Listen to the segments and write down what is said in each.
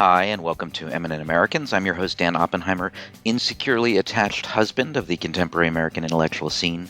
Hi, and welcome to Eminent Americans. I'm your host, Dan Oppenheimer, insecurely attached husband of the contemporary American intellectual scene.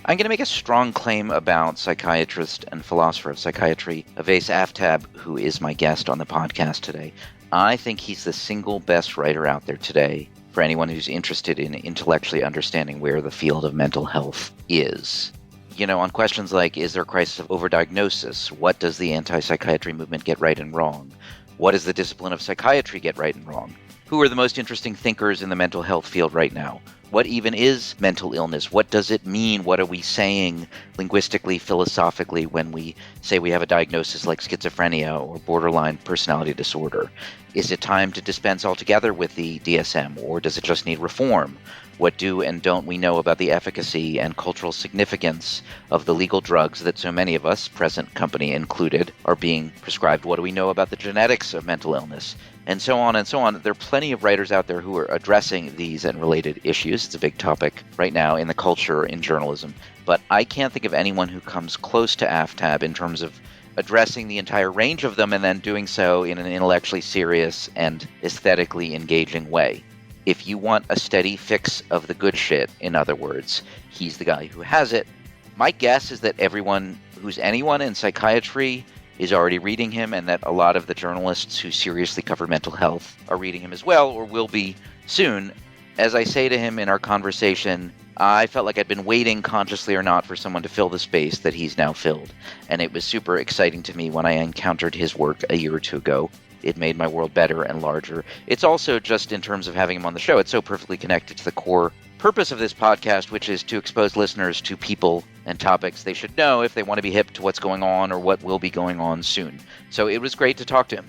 I'm going to make a strong claim about psychiatrist and philosopher of psychiatry, Aftab, who is my guest on the podcast today. I think he's the single best writer out there today for anyone who's interested in intellectually understanding where the field of mental health is. On questions like, is there a crisis of overdiagnosis? What does the anti-psychiatry movement get right and wrong? What does the discipline of psychiatry get right and wrong? Who are the most interesting thinkers in the mental health field right now? What even is mental illness? What does it mean? What are we saying linguistically, philosophically, when we say we have a diagnosis like schizophrenia or borderline personality disorder? Is it time to dispense altogether with the DSM, or does it just need reform? What do and don't we know about the efficacy and cultural significance of the legal drugs that so many of us, present company included, are being prescribed? What do we know about the genetics of mental illness? And so on and so on. There are plenty of writers out there who are addressing these and related issues. It's a big topic right now in the culture, in journalism. But I can't think of anyone who comes close to Aftab in terms of addressing the entire range of them and then doing so in an intellectually serious and aesthetically engaging way. If you want a steady fix of the good shit, in other words, he's the guy who has it. My guess is that everyone who's anyone in psychiatry is already reading him, and that a lot of the journalists who seriously cover mental health are reading him as well, or will be soon. As I say to him in our conversation, I felt like I'd been waiting, consciously or not, for someone to fill the space that he's now filled. And it was super exciting to me when I encountered his work a year or two ago. It made my world better and larger. It's also just in terms of having him on the show, it's so perfectly connected to the core purpose of this podcast, which is to expose listeners to people and topics they should know if they want to be hip to what's going on or what will be going on soon. So it was great to talk to him.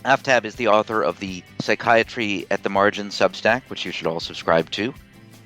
Aftab is the author of the Psychiatry at the Margin Substack, which you should all subscribe to.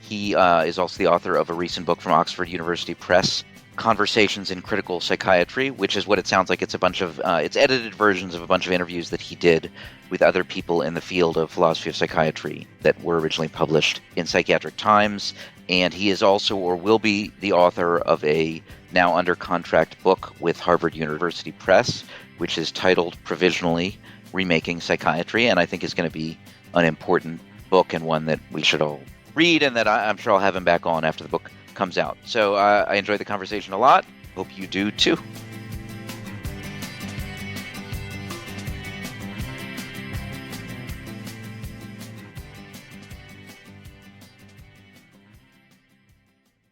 He is also the author of a recent book from Oxford University Press, Conversations in Critical Psychiatry, which is what it sounds like. It's a bunch of, it's edited versions of a bunch of interviews that he did with other people in the field of philosophy of psychiatry that were originally published in Psychiatric Times. And he is also, or will be, the author of a now under contract book with Harvard University Press, which is titled provisionally Remaking Psychiatry, and I think is going to be an important book and one that we should all read, and that I'm sure I'll have him back on after the book comes out. So I enjoyed the conversation a lot. Hope you do too.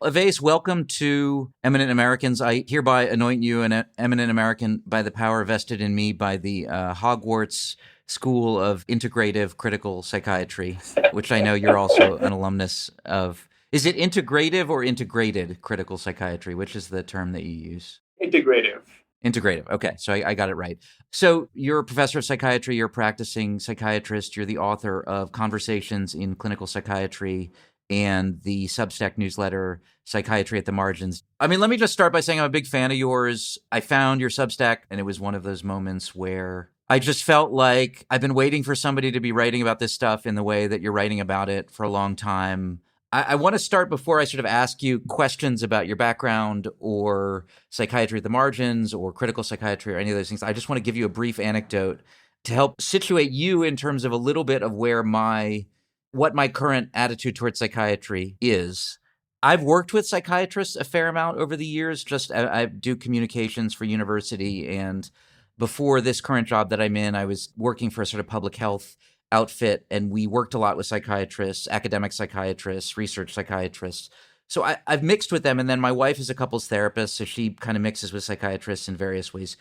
Avais, welcome to Eminent Americans. I hereby anoint you an eminent American by the power vested in me by the Hogwarts School of Integrative Critical Psychiatry, which I know you're also an alumnus of. Is it integrative or integrated critical psychiatry? Which is the term that you use? Integrative. Integrative. Okay, so I got it right. So you're a professor of psychiatry, you're a practicing psychiatrist, you're the author of Conversations in Clinical Psychiatry and the Substack newsletter, Psychiatry at the Margins. I mean, let me just start by saying I'm a big fan of yours. I found your Substack, and it was one of those moments where I just felt like I've been waiting for somebody to be writing about this stuff in the way that you're writing about it for a long time. I want to start before I sort of ask you questions about your background or psychiatry at the margins or critical psychiatry or any of those things. I just want to give you a brief anecdote to help situate you in terms of a little bit of what my current attitude towards psychiatry is. I've worked with psychiatrists a fair amount over the years. I do communications for university, and before this current job that I'm in, I was working for a sort of public health outfit, and we worked a lot with psychiatrists, academic psychiatrists, research psychiatrists. So I've mixed with them, and then my wife is a couples therapist, so she kind of mixes with psychiatrists in various ways.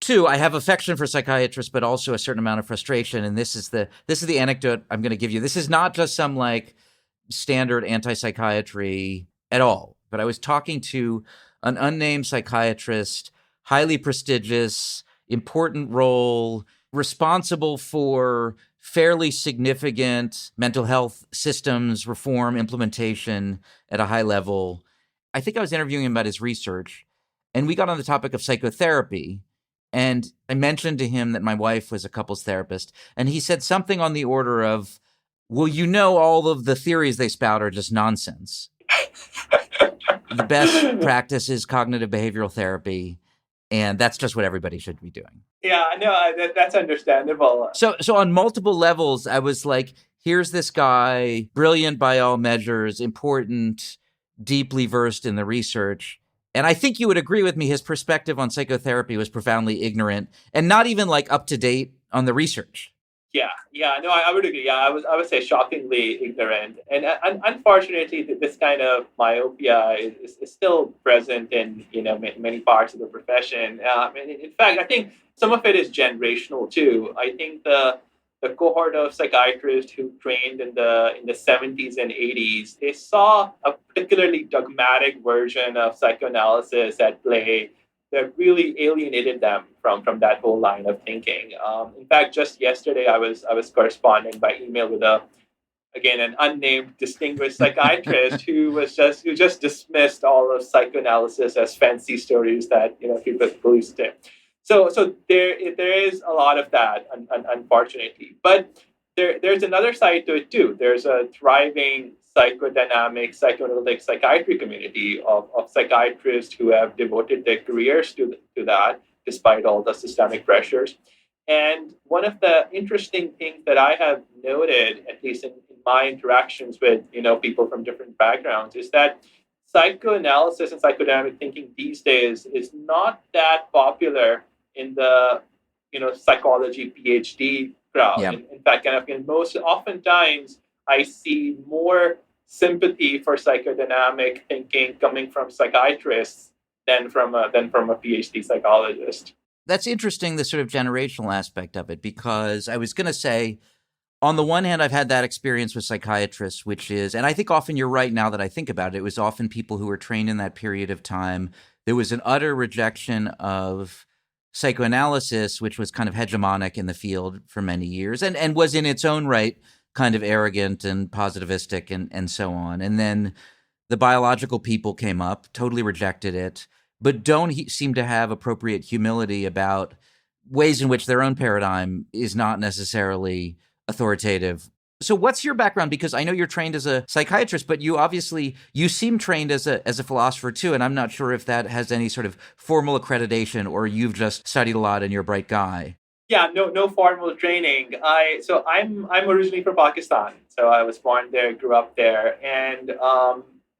Two, I have affection for psychiatrists, but also a certain amount of frustration, and this is the anecdote I'm going to give you. This is not just some like standard anti-psychiatry at all, but I was talking to an unnamed psychiatrist, highly prestigious, important role, responsible for fairly significant mental health systems reform implementation at a high level. I think I was interviewing him about his research, and we got on the topic of psychotherapy. And I mentioned to him that my wife was a couples therapist, and he said something on the order of, well, all of the theories they spout are just nonsense. The best practice is cognitive behavioral therapy. And that's just what everybody should be doing. Yeah, no, that's understandable. So on multiple levels, I was like, here's this guy, brilliant by all measures, important, deeply versed in the research. And I think you would agree with me, his perspective on psychotherapy was profoundly ignorant and not even like up to date on the research. Yeah, no, I would agree. Yeah, I would say shockingly ignorant, and unfortunately, this kind of myopia is still present in many parts of the profession. And in fact, I think some of it is generational too. I think the cohort of psychiatrists who trained in the 70s and 80s, they saw a particularly dogmatic version of psychoanalysis at play that really alienated them from that whole line of thinking. In fact, just yesterday, I was corresponding by email with an unnamed distinguished psychiatrist who just dismissed all of psychoanalysis as fancy stories that people believe in. So there is a lot of that, unfortunately. But there's another side to it too. There's a thriving psychodynamic, psychoanalytic psychiatry community of psychiatrists who have devoted their careers to that, despite all the systemic pressures. And one of the interesting things that I have noted, at least in my interactions with people from different backgrounds, is that psychoanalysis and psychodynamic thinking these days is not that popular in the psychology PhD crowd. Yeah. In fact, most oftentimes I see more sympathy for psychodynamic thinking coming from psychiatrists than from a PhD psychologist. That's interesting, the sort of generational aspect of it, because I was going to say, on the one hand, I've had that experience with psychiatrists, which is, and I think often you're right now that I think about it, it was often people who were trained in that period of time. There was an utter rejection of psychoanalysis, which was kind of hegemonic in the field for many years and was in its own right kind of arrogant and positivistic and so on. And then the biological people came up, totally rejected it, but don't seem to have appropriate humility about ways in which their own paradigm is not necessarily authoritative. So what's your background? Because I know you're trained as a psychiatrist, but you seem trained as a philosopher too, and I'm not sure if that has any sort of formal accreditation or you've just studied a lot and you're a bright guy. Yeah, no formal training. I'm originally from Pakistan, so I was born there, grew up there, and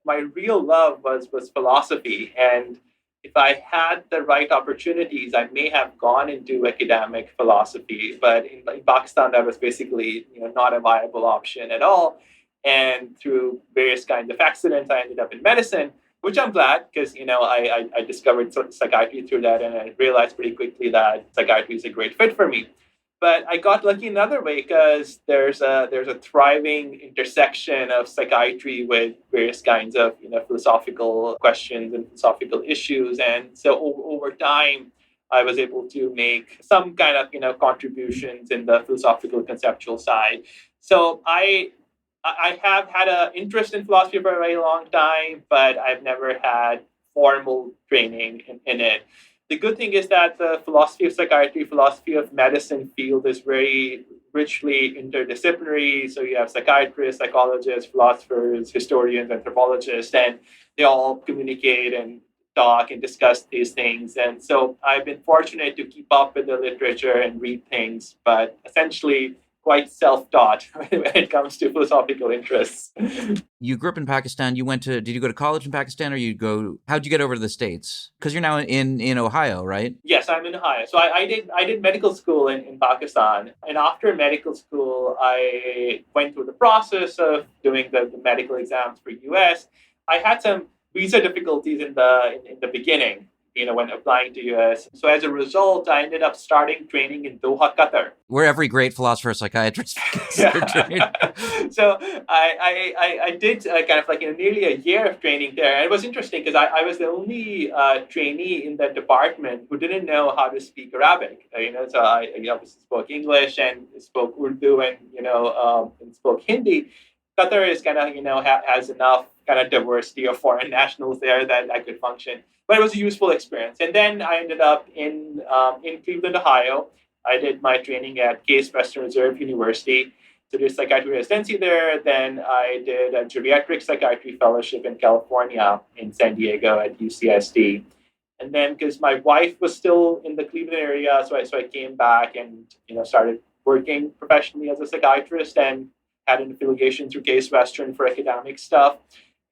my real love was philosophy. And if I had the right opportunities, I may have gone into academic philosophy. But in Pakistan, that was basically not a viable option at all. And through various kinds of accidents, I ended up in medicine, which I'm glad because I discovered psychiatry through that, and I realized pretty quickly that psychiatry is a great fit for me. But I got lucky another way because there's a thriving intersection of psychiatry with various kinds of philosophical questions and philosophical issues, and so over time I was able to make some kind of contributions in the philosophical conceptual side. So I have had an interest in philosophy for a very long time, but I've never had formal training in it. The good thing is that the philosophy of psychiatry, philosophy of medicine field is very richly interdisciplinary. So you have psychiatrists, psychologists, philosophers, historians, anthropologists, and they all communicate and talk and discuss these things. And so I've been fortunate to keep up with the literature and read things, but essentially quite self-taught when it comes to philosophical interests. You grew up in Pakistan. Did you go to college in Pakistan how'd you get over to the States? Because you're now in Ohio, right? Yes, I'm in Ohio. So I did medical school in Pakistan. And after medical school, I went through the process of doing the medical exams for US. I had some visa difficulties in the beginning, when applying to US. So as a result, I ended up starting training in Doha, Qatar. Where every great philosopher psychiatrist trained. So I did kind of like nearly a year of training there. And it was interesting because I was the only trainee in that department who didn't know how to speak Arabic. So I obviously spoke English and spoke Urdu and spoke Hindi. Qatar is kind of, has enough kind of diversity of foreign nationals there that I could function. But it was a useful experience. And then I ended up in Cleveland, Ohio. I did my training at Case Western Reserve University. So did psychiatry residency there. Then I did a geriatric psychiatry fellowship in California in San Diego at UCSD. And then because my wife was still in the Cleveland area, so I came back and started working professionally as a psychiatrist and had an affiliation through Case Western for academic stuff.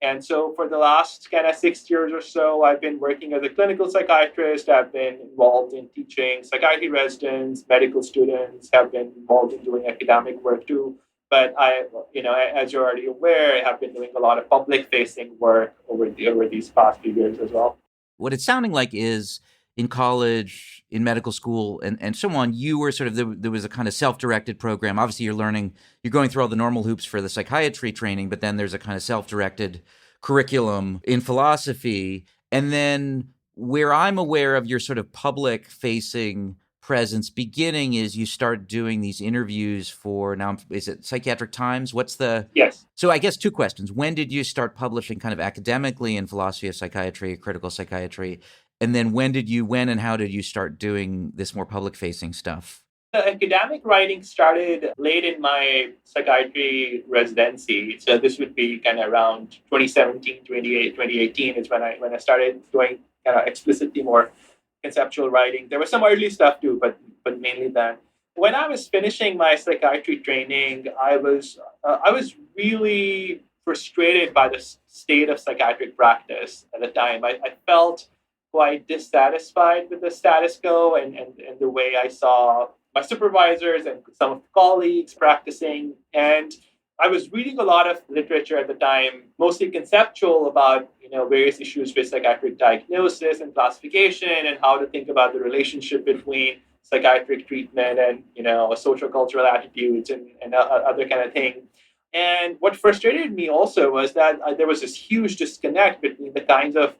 And so for the last kind of 6 years or so, I've been working as a clinical psychiatrist. I've been involved in teaching psychiatry residents, medical students, have been involved in doing academic work too. But as you're already aware, I have been doing a lot of public-facing work over these past few years as well. What it's sounding like is in college, in medical school, and so on, you were sort of, there was a kind of self-directed program. Obviously, you're going through all the normal hoops for the psychiatry training, but then there's a kind of self-directed curriculum in philosophy. And then where I'm aware of your sort of public-facing presence beginning is you start doing these interviews for, now, is it Psychiatric Times? Yes. So I guess two questions. When did you start publishing kind of academically in philosophy of psychiatry, critical psychiatry? And then when and how did you start doing this more public-facing stuff? The academic writing started late in my psychiatry residency. So this would be kind of around 2017, 2018 is when I started doing kind of explicitly more conceptual writing. There was some early stuff too, but mainly then. When I was finishing my psychiatry training, I was really frustrated by the state of psychiatric practice at the time. I felt quite dissatisfied with the status quo and the way I saw my supervisors and some of the colleagues practicing. And I was reading a lot of literature at the time, mostly conceptual, about various issues with psychiatric diagnosis and classification and how to think about the relationship between psychiatric treatment and social cultural attitudes and other kind of thing. And what frustrated me also was that there was this huge disconnect between the kinds of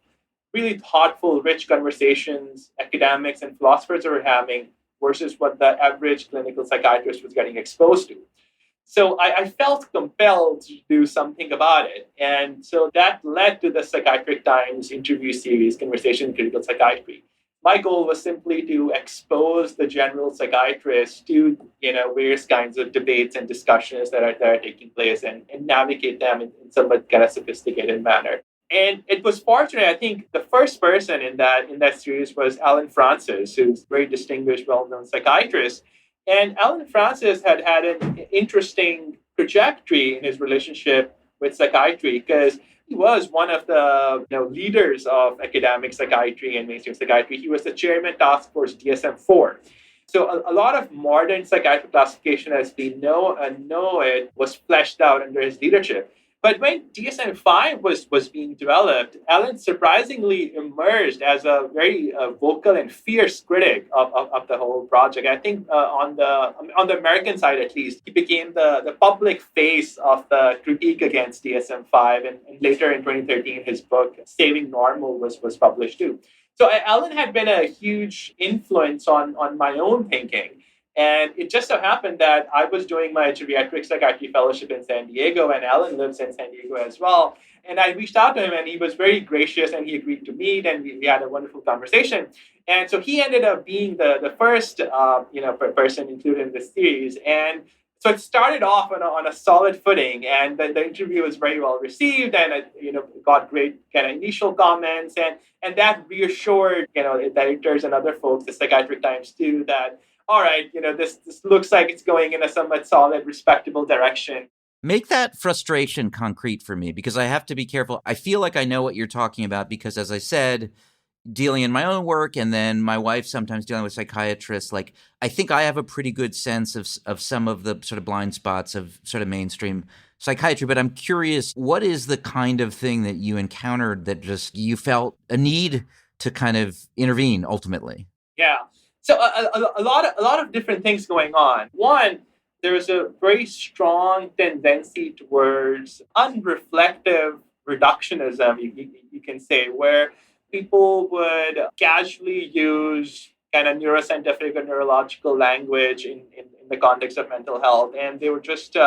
really thoughtful, rich conversations academics and philosophers were having versus what the average clinical psychiatrist was getting exposed to. So I felt compelled to do something about it. And so that led to the Psychiatric Times interview series, Conversation in Critical Psychiatry. My goal was simply to expose the general psychiatrist to various kinds of debates and discussions that are taking place and navigate them in somewhat kind of sophisticated manner. And it was fortunate. I think the first person in that series was Alan Francis, who's a very distinguished, well-known psychiatrist. And Alan Francis had an interesting trajectory in his relationship with psychiatry because he was one of the leaders of academic psychiatry and mainstream psychiatry. He was the chairman task force DSM-4. So a lot of modern psychiatric classification as we know it was fleshed out under his leadership. But when DSM-5 was being developed, Alan surprisingly emerged as a very vocal and fierce critic of the whole project. I think on the American side, at least, he became the public face of the critique against DSM-5. And later in 2013, his book, Saving Normal, was published too. So Alan had been a huge influence on my own thinking. And it just so happened that I was doing my geriatric psychiatry fellowship in San Diego, and Alan lives in San Diego as well. And I reached out to him, and he was very gracious, and he agreed to meet, and we had a wonderful conversation. And so he ended up being the first person included in this series. And so it started off on a solid footing, and the interview was very well received, and it got great kind of initial comments, and that reassured editors and other folks, the Psychiatric Times too, that all right, this looks like it's going in a somewhat solid, respectable direction. Make that frustration concrete for me, because I have to be careful. I feel like I know what you're talking about because, as I said, dealing in my own work and then my wife sometimes dealing with psychiatrists, like I think I have a pretty good sense of some of the sort of blind spots of sort of mainstream psychiatry. But I'm curious, what is the kind of thing that you encountered that just you felt a need to kind of intervene ultimately? Yeah. So a lot of different things going on. One, there is a very strong tendency towards unreflective reductionism, you can say, where people would casually use kind of neuroscientific or neurological language in the context of mental health. And they would just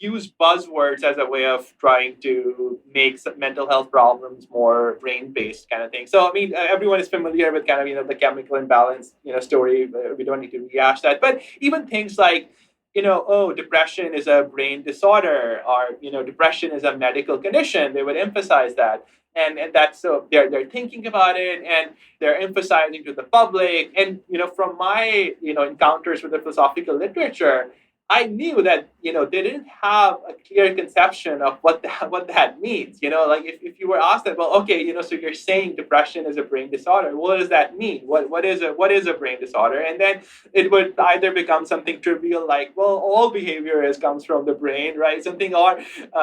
use buzzwords as a way of trying to make some mental health problems more brain-based kind of thing. So, I mean, everyone is familiar with kind of, the chemical imbalance, story. We don't need to rehash that. But even things like oh, depression is a brain disorder, or, depression is a medical condition. They would emphasize that. And that's so they're thinking about it, and they're emphasizing to the public. And, from my, encounters with the philosophical literature, I knew that, they didn't have a clear conception of what that means. Like if you were asked that, well, okay, so you're saying depression is a brain disorder. What does that mean? What is a brain disorder? And then it would either become something trivial like, well, all behavior comes from the brain, right? Something, or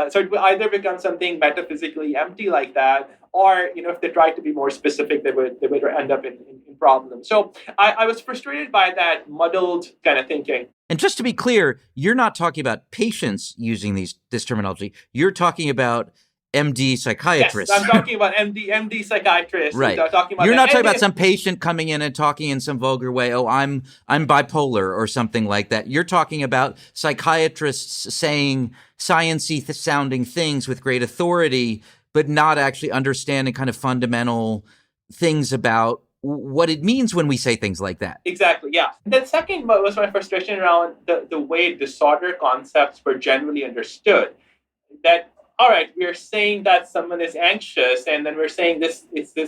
so it would either become something metaphysically empty like that, or, if they tried to be more specific, they would end up in problems. So I was frustrated by that muddled kind of thinking. And just to be clear, you're not talking about patients using this terminology. You're talking about MD psychiatrists. Yes, I'm talking about MD psychiatrists. Right. You're not talking about some patient coming in and talking in some vulgar way. Oh, I'm bipolar or something like that. You're talking about psychiatrists saying science-y sounding things with great authority, but not actually understanding kind of fundamental things about what it means when we say things like that. Exactly, yeah. The second was my frustration around the way disorder concepts were generally understood. That, all right, we're saying that someone is anxious, and then we're saying this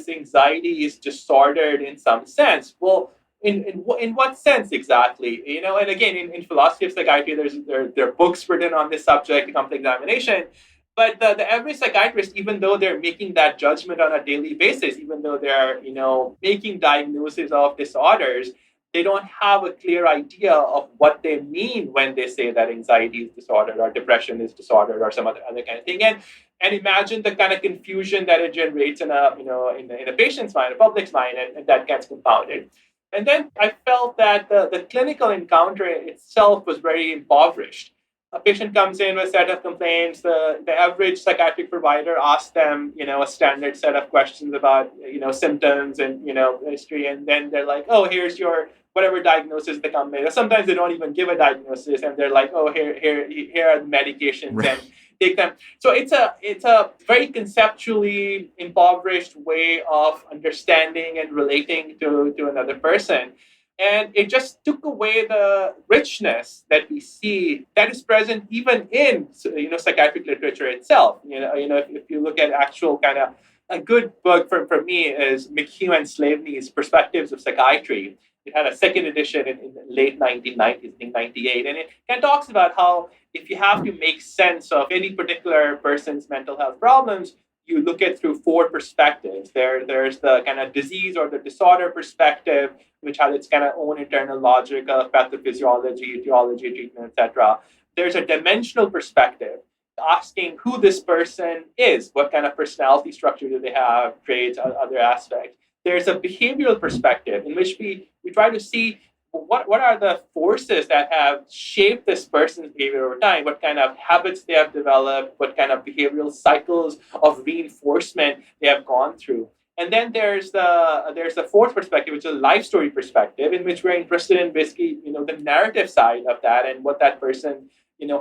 anxiety is disordered in some sense. Well, in what sense exactly? And again, in philosophy of psychiatry, there are books written on this subject, complete examination. But the average psychiatrist, even though they're making that judgment on a daily basis, even though they're, making diagnoses of disorders, they don't have a clear idea of what they mean when they say that anxiety is disordered or depression is disordered or some other kind of thing. And imagine the kind of confusion that it generates in a patient's mind, a public's mind, and that gets compounded. And then I felt that the clinical encounter itself was very impoverished. A patient comes in with a set of complaints. The average psychiatric provider asks them, a standard set of questions about, symptoms and, history. And then they're like, oh, here's your whatever diagnosis they come with. Sometimes they don't even give a diagnosis, and they're like, oh, here are the medications, right, and take them. So it's a very conceptually impoverished way of understanding and relating to another person. And it just took away the richness that we see that is present even in psychiatric literature itself. If you look at actual kind of a good book for me is McHugh and Slaveney's Perspectives of Psychiatry. It had a second edition in the late 1990s, I think 98, and it kind of talks about how if you have to make sense of any particular person's mental health problems, you look at through four perspectives. There's the kind of disease or the disorder perspective, which has its kind of own internal logic of pathophysiology, etiology, treatment, etc. There's a dimensional perspective, asking who this person is, what kind of personality structure do they have, traits, other aspects. There's a behavioral perspective in which we try to see what are the forces that have shaped this person's behavior over time, what kind of habits they have developed, what kind of behavioral cycles of reinforcement they have gone through. And then there's the fourth perspective, which is a life story perspective, in which we're interested in basically, the narrative side of that and what that person,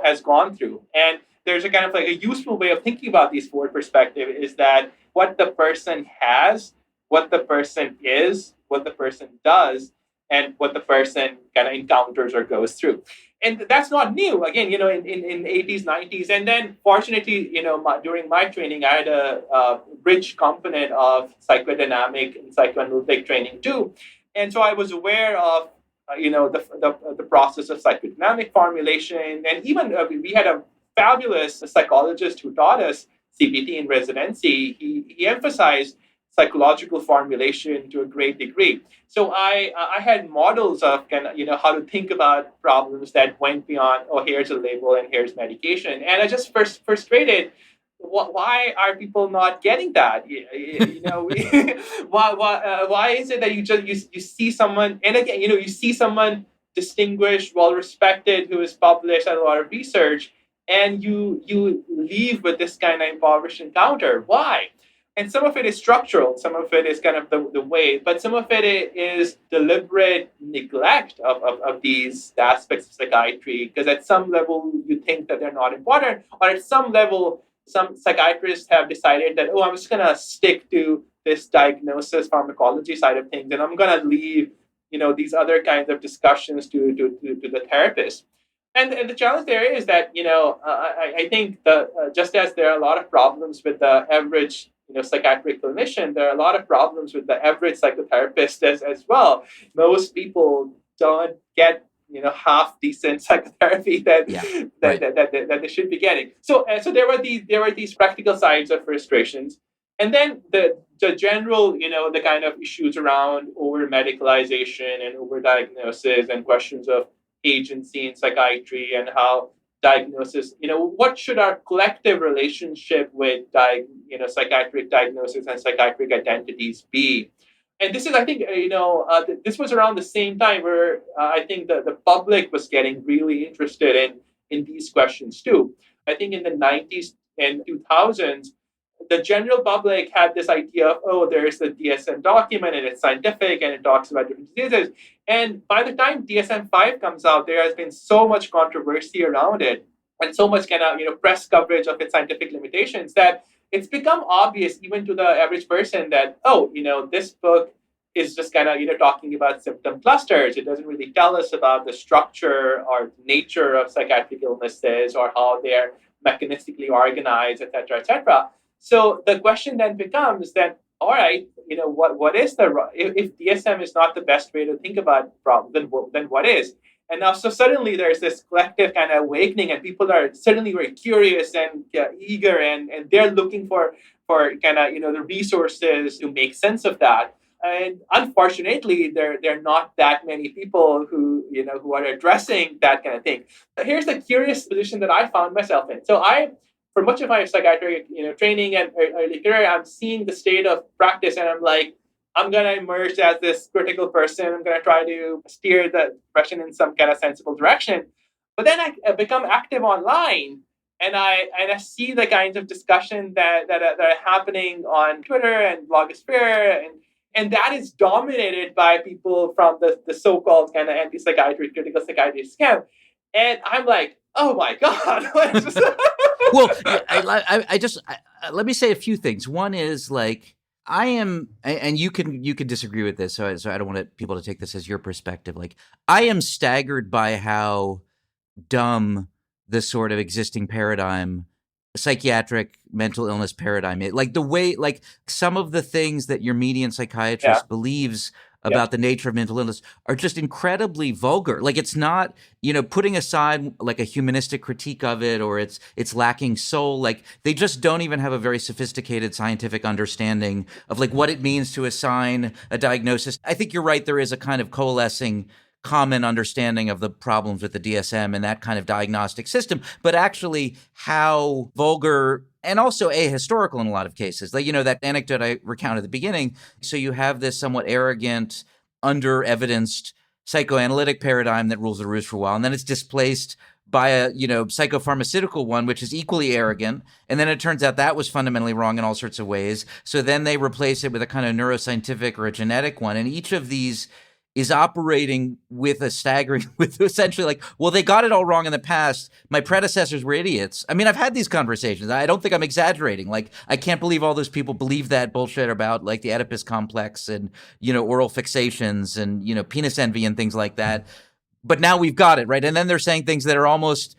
has gone through. And there's a kind of like a useful way of thinking about these four perspectives is that what the person has, what the person is, what the person does, and what the person kind of encounters or goes through. And that's not new. Again, in 80s, 90s. And then fortunately, during my training, I had a rich component of psychodynamic and psychoanalytic training too. And so I was aware of, the process of psychodynamic formulation. And even we had a fabulous psychologist who taught us CBT in residency. He emphasized psychological formulation to a great degree. So I had models of kind of, how to think about problems that went beyond, oh, here's a label and here's medication. And I just frustrated, why are people not getting that? Why is it that you see someone, and again, you see someone distinguished, well-respected, who is published at a lot of research, and you leave with this kind of impoverished encounter. Why? And some of it is structural, some of it is kind of the way, but some of it is deliberate neglect of these aspects of psychiatry, because at some level you think that they're not important, or at some level, some psychiatrists have decided that, oh, I'm just going to stick to this diagnosis pharmacology side of things, and I'm going to leave, these other kinds of discussions to the therapist. And the challenge there is that I think the just as there are a lot of problems with the average psychiatric clinician, there are a lot of problems with the average psychotherapist as well. Most people don't get half decent psychotherapy Yeah, right. that they should be getting. So there were these practical sides of frustrations, and then the general the kind of issues around over medicalization and over diagnosis and questions of agency in psychiatry and how diagnosis, what should our collective relationship with psychiatric diagnosis and psychiatric identities be? And this is, I think, this was around the same time where I think the public was getting really interested in these questions too. I think in the 90s and 2000s, the general public had this idea of, oh, there's the DSM document and it's scientific and it talks about different diseases. And by the time DSM-5 comes out, there has been so much controversy around it and so much kind of press coverage of its scientific limitations that it's become obvious even to the average person that, oh, this book is just kind of talking about symptom clusters. It doesn't really tell us about the structure or nature of psychiatric illnesses or how they're mechanistically organized, et cetera, et cetera. So the question then becomes that, all right, what is if DSM is not the best way to think about problem, then what is? And now, so suddenly there's this collective kind of awakening, and people are suddenly very curious and eager, and they're looking for kind of the resources to make sense of that. And unfortunately, there are not that many people who are addressing that kind of thing. Here's the curious position that I found myself in. So for much of my psychiatric training and early career, I'm seeing the state of practice, and I'm like, I'm gonna emerge as this critical person. I'm gonna try to steer the profession in some kind of sensible direction. But then I become active online, and I see the kinds of discussion that are happening on Twitter and blogosphere, and that is dominated by people from the so-called kind of anti-psychiatry, critical psychiatry camp. And I'm like, oh my God. Well, let me say a few things. One is like, I am, and you can disagree with this, so I don't want people to take this as your perspective. Like, I am staggered by how dumb the sort of existing paradigm, psychiatric mental illness paradigm is. Like the way, like some of the things that your median psychiatrist believes about the nature of mental illness are just incredibly vulgar. Like it's not, putting aside like a humanistic critique of it or it's lacking soul. Like they just don't even have a very sophisticated scientific understanding of like what it means to assign a diagnosis. I think you're right. There is a kind of coalescing common understanding of the problems with the DSM and that kind of diagnostic system, but actually how vulgar and also ahistorical in a lot of cases. Like, that anecdote I recounted at the beginning. So you have this somewhat arrogant, under-evidenced psychoanalytic paradigm that rules the roost for a while, and then it's displaced by a, psychopharmaceutical one, which is equally arrogant. And then it turns out that was fundamentally wrong in all sorts of ways. So then they replace it with a kind of neuroscientific or a genetic one. And each of these is operating with essentially like, well, they got it all wrong in the past. My predecessors were idiots. I mean, I've had these conversations. I don't think I'm exaggerating. Like, I can't believe all those people believe that bullshit about like the Oedipus complex and, oral fixations and, penis envy and things like that. But now we've got it, right? And then they're saying things that are almost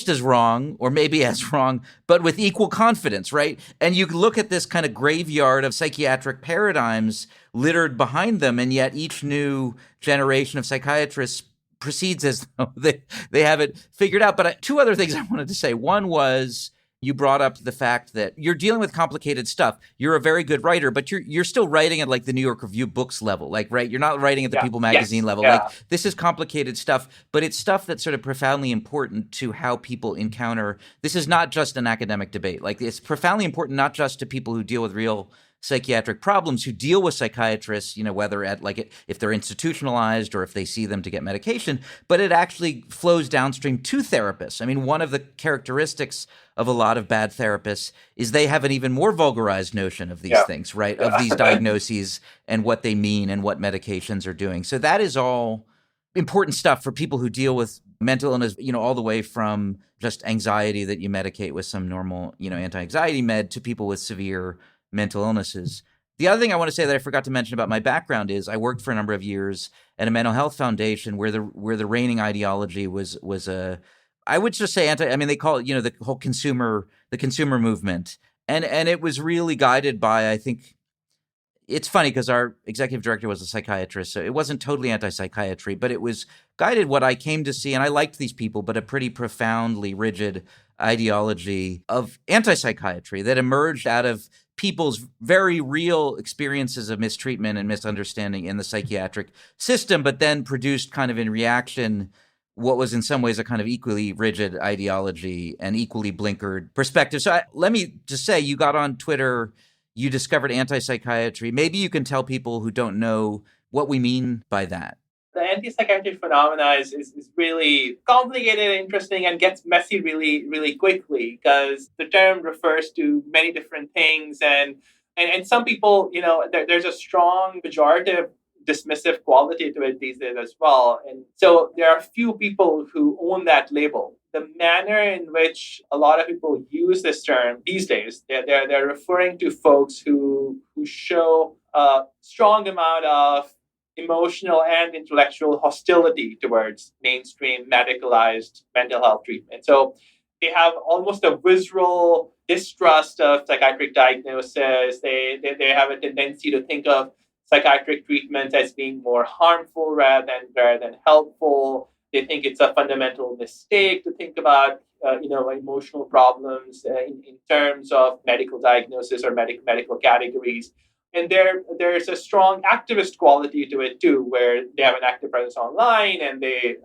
as wrong or maybe as wrong, but with equal confidence, right? And you look at this kind of graveyard of psychiatric paradigms littered behind them, and yet each new generation of psychiatrists proceeds as though they have it figured out. But two other things I wanted to say. One was, you brought up the fact that you're dealing with complicated stuff. You're a very good writer, but you're still writing at like the New York Review Books level, like, right? You're not writing at the People magazine level. Yeah. Like, this is complicated stuff, but it's stuff that's sort of profoundly important to how people encounter. This is not just an academic debate. Like, it's profoundly important not just to people who deal with real psychiatric problems, who deal with psychiatrists, whether at like if they're institutionalized or if they see them to get medication, but it actually flows downstream to therapists. I mean, one of the characteristics of a lot of bad therapists is they have an even more vulgarized notion of these things, right? Of these diagnoses and what they mean and what medications are doing. So that is all important stuff for people who deal with mental illness, all the way from just anxiety that you medicate with some normal, anti-anxiety med to people with severe mental illnesses. The other thing I want to say that I forgot to mention about my background is I worked for a number of years at a mental health foundation where the reigning ideology was a, I would just say anti. I mean, they call it, the whole consumer movement, and it was really guided by, I think. It's funny because our executive director was a psychiatrist, so it wasn't totally anti-psychiatry, but it was guided what I came to see, and I liked these people, but a pretty profoundly rigid ideology of anti-psychiatry that emerged out of people's very real experiences of mistreatment and misunderstanding in the psychiatric system, but then produced kind of in reaction what was in some ways a kind of equally rigid ideology and equally blinkered perspective. So let me just say, you got on Twitter, you discovered anti-psychiatry. Maybe you can tell people who don't know what we mean by that. The anti-psychiatry phenomena is really complicated and interesting and gets messy really, really quickly because the term refers to many different things. And some people, there's a strong pejorative, dismissive quality to it these days as well. And so there are few people who own that label. The manner in which a lot of people use this term these days, they're referring to folks who show a strong amount of emotional and intellectual hostility towards mainstream medicalized mental health treatment. So they have almost a visceral distrust of psychiatric diagnosis. They have a tendency to think of psychiatric treatment as being more harmful rather than helpful. They think it's a fundamental mistake to think about emotional problems in terms of medical diagnosis or medical categories. And there's a strong activist quality to it too, where they have an active presence online and they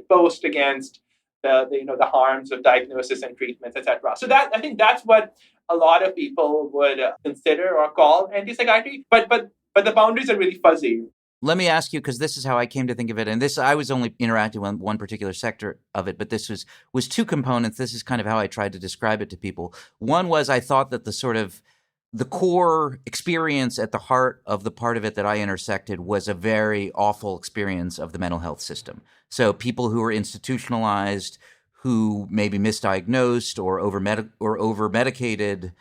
post against the harms of diagnosis and treatments, etc. So that I think that's what a lot of people would consider or call anti-psychiatry. But the boundaries are really fuzzy. Let me ask you, because this is how I came to think of it, and this I was only interacting with one particular sector of it, but this was two components. This is kind of how I tried to describe it to people. One was I thought that the core experience at the heart of the part of it that I intersected was a very awful experience of the mental health system. So people who were institutionalized, who maybe misdiagnosed or over medicated.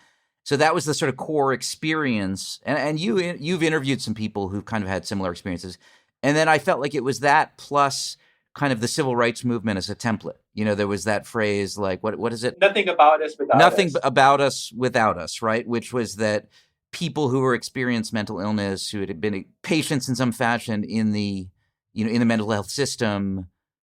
So that was the sort of core experience. And you've interviewed some people who've kind of had similar experiences. And then I felt like it was that plus kind of the civil rights movement as a template. There was that phrase, like, what is it? Nothing about us without Nothing us. about us without us, right? Which was that people who were experienced mental illness, who had been patients in some fashion in the mental health system,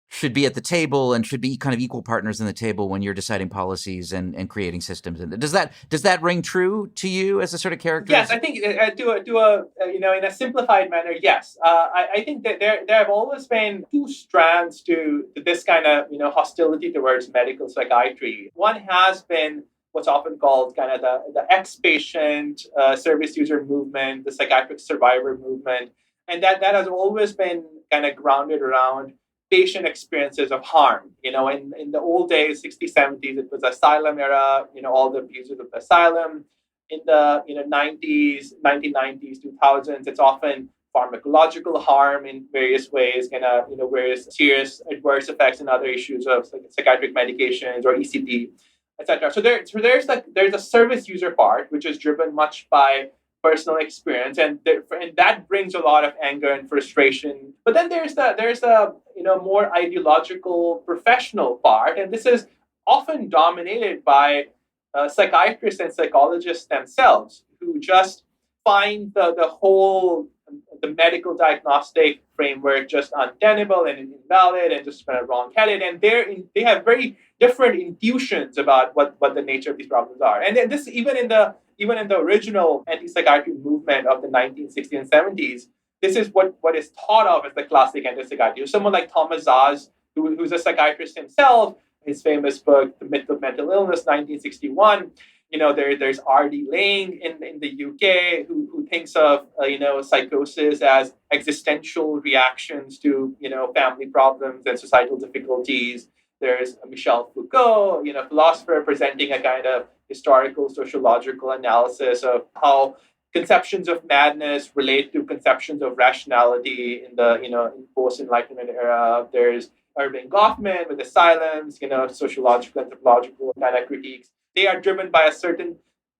should be at the table and should be kind of equal partners in the table when you're deciding policies and creating systems. And does that ring true to you as a sort of character? Yes, I think in a simplified manner, yes. I think that there have always been two strands to this kind of hostility towards medical psychiatry. One has been what's often called kind of the ex-patient service user movement, the psychiatric survivor movement, and that has always been kind of grounded around patient experiences of harm. In the old days, 60s, 70s, it was asylum era, all the abuses of asylum. In the 90s, 1990s, 2000s, it's often pharmacological harm in various ways, various serious adverse effects and other issues of psychiatric medications or ECT, etc. So there's a service user part, which is driven much by personal experience, and that brings a lot of anger and frustration. But then there's the more ideological professional part, and this is often dominated by psychiatrists and psychologists themselves, who just find the medical diagnostic framework just untenable and invalid and just kind of wrong-headed, and they have very different intuitions about what the nature of these problems are. And then this even in the original anti-psychiatry movement of the 1960s and 70s, this is what is thought of as the classic anti-psychiatry. Someone like Thomas Szasz, who's a psychiatrist himself, his famous book, The Myth of Mental Illness, 1961. There's R.D. Laing in the UK who thinks of psychosis as existential reactions to family problems and societal difficulties. There's Michel Foucault, philosopher, presenting a kind of historical sociological analysis of how conceptions of madness relate to conceptions of rationality in the in post-Enlightenment era. There's Irving Goffman with asylums, sociological, anthropological kind of critiques. They are driven by a certain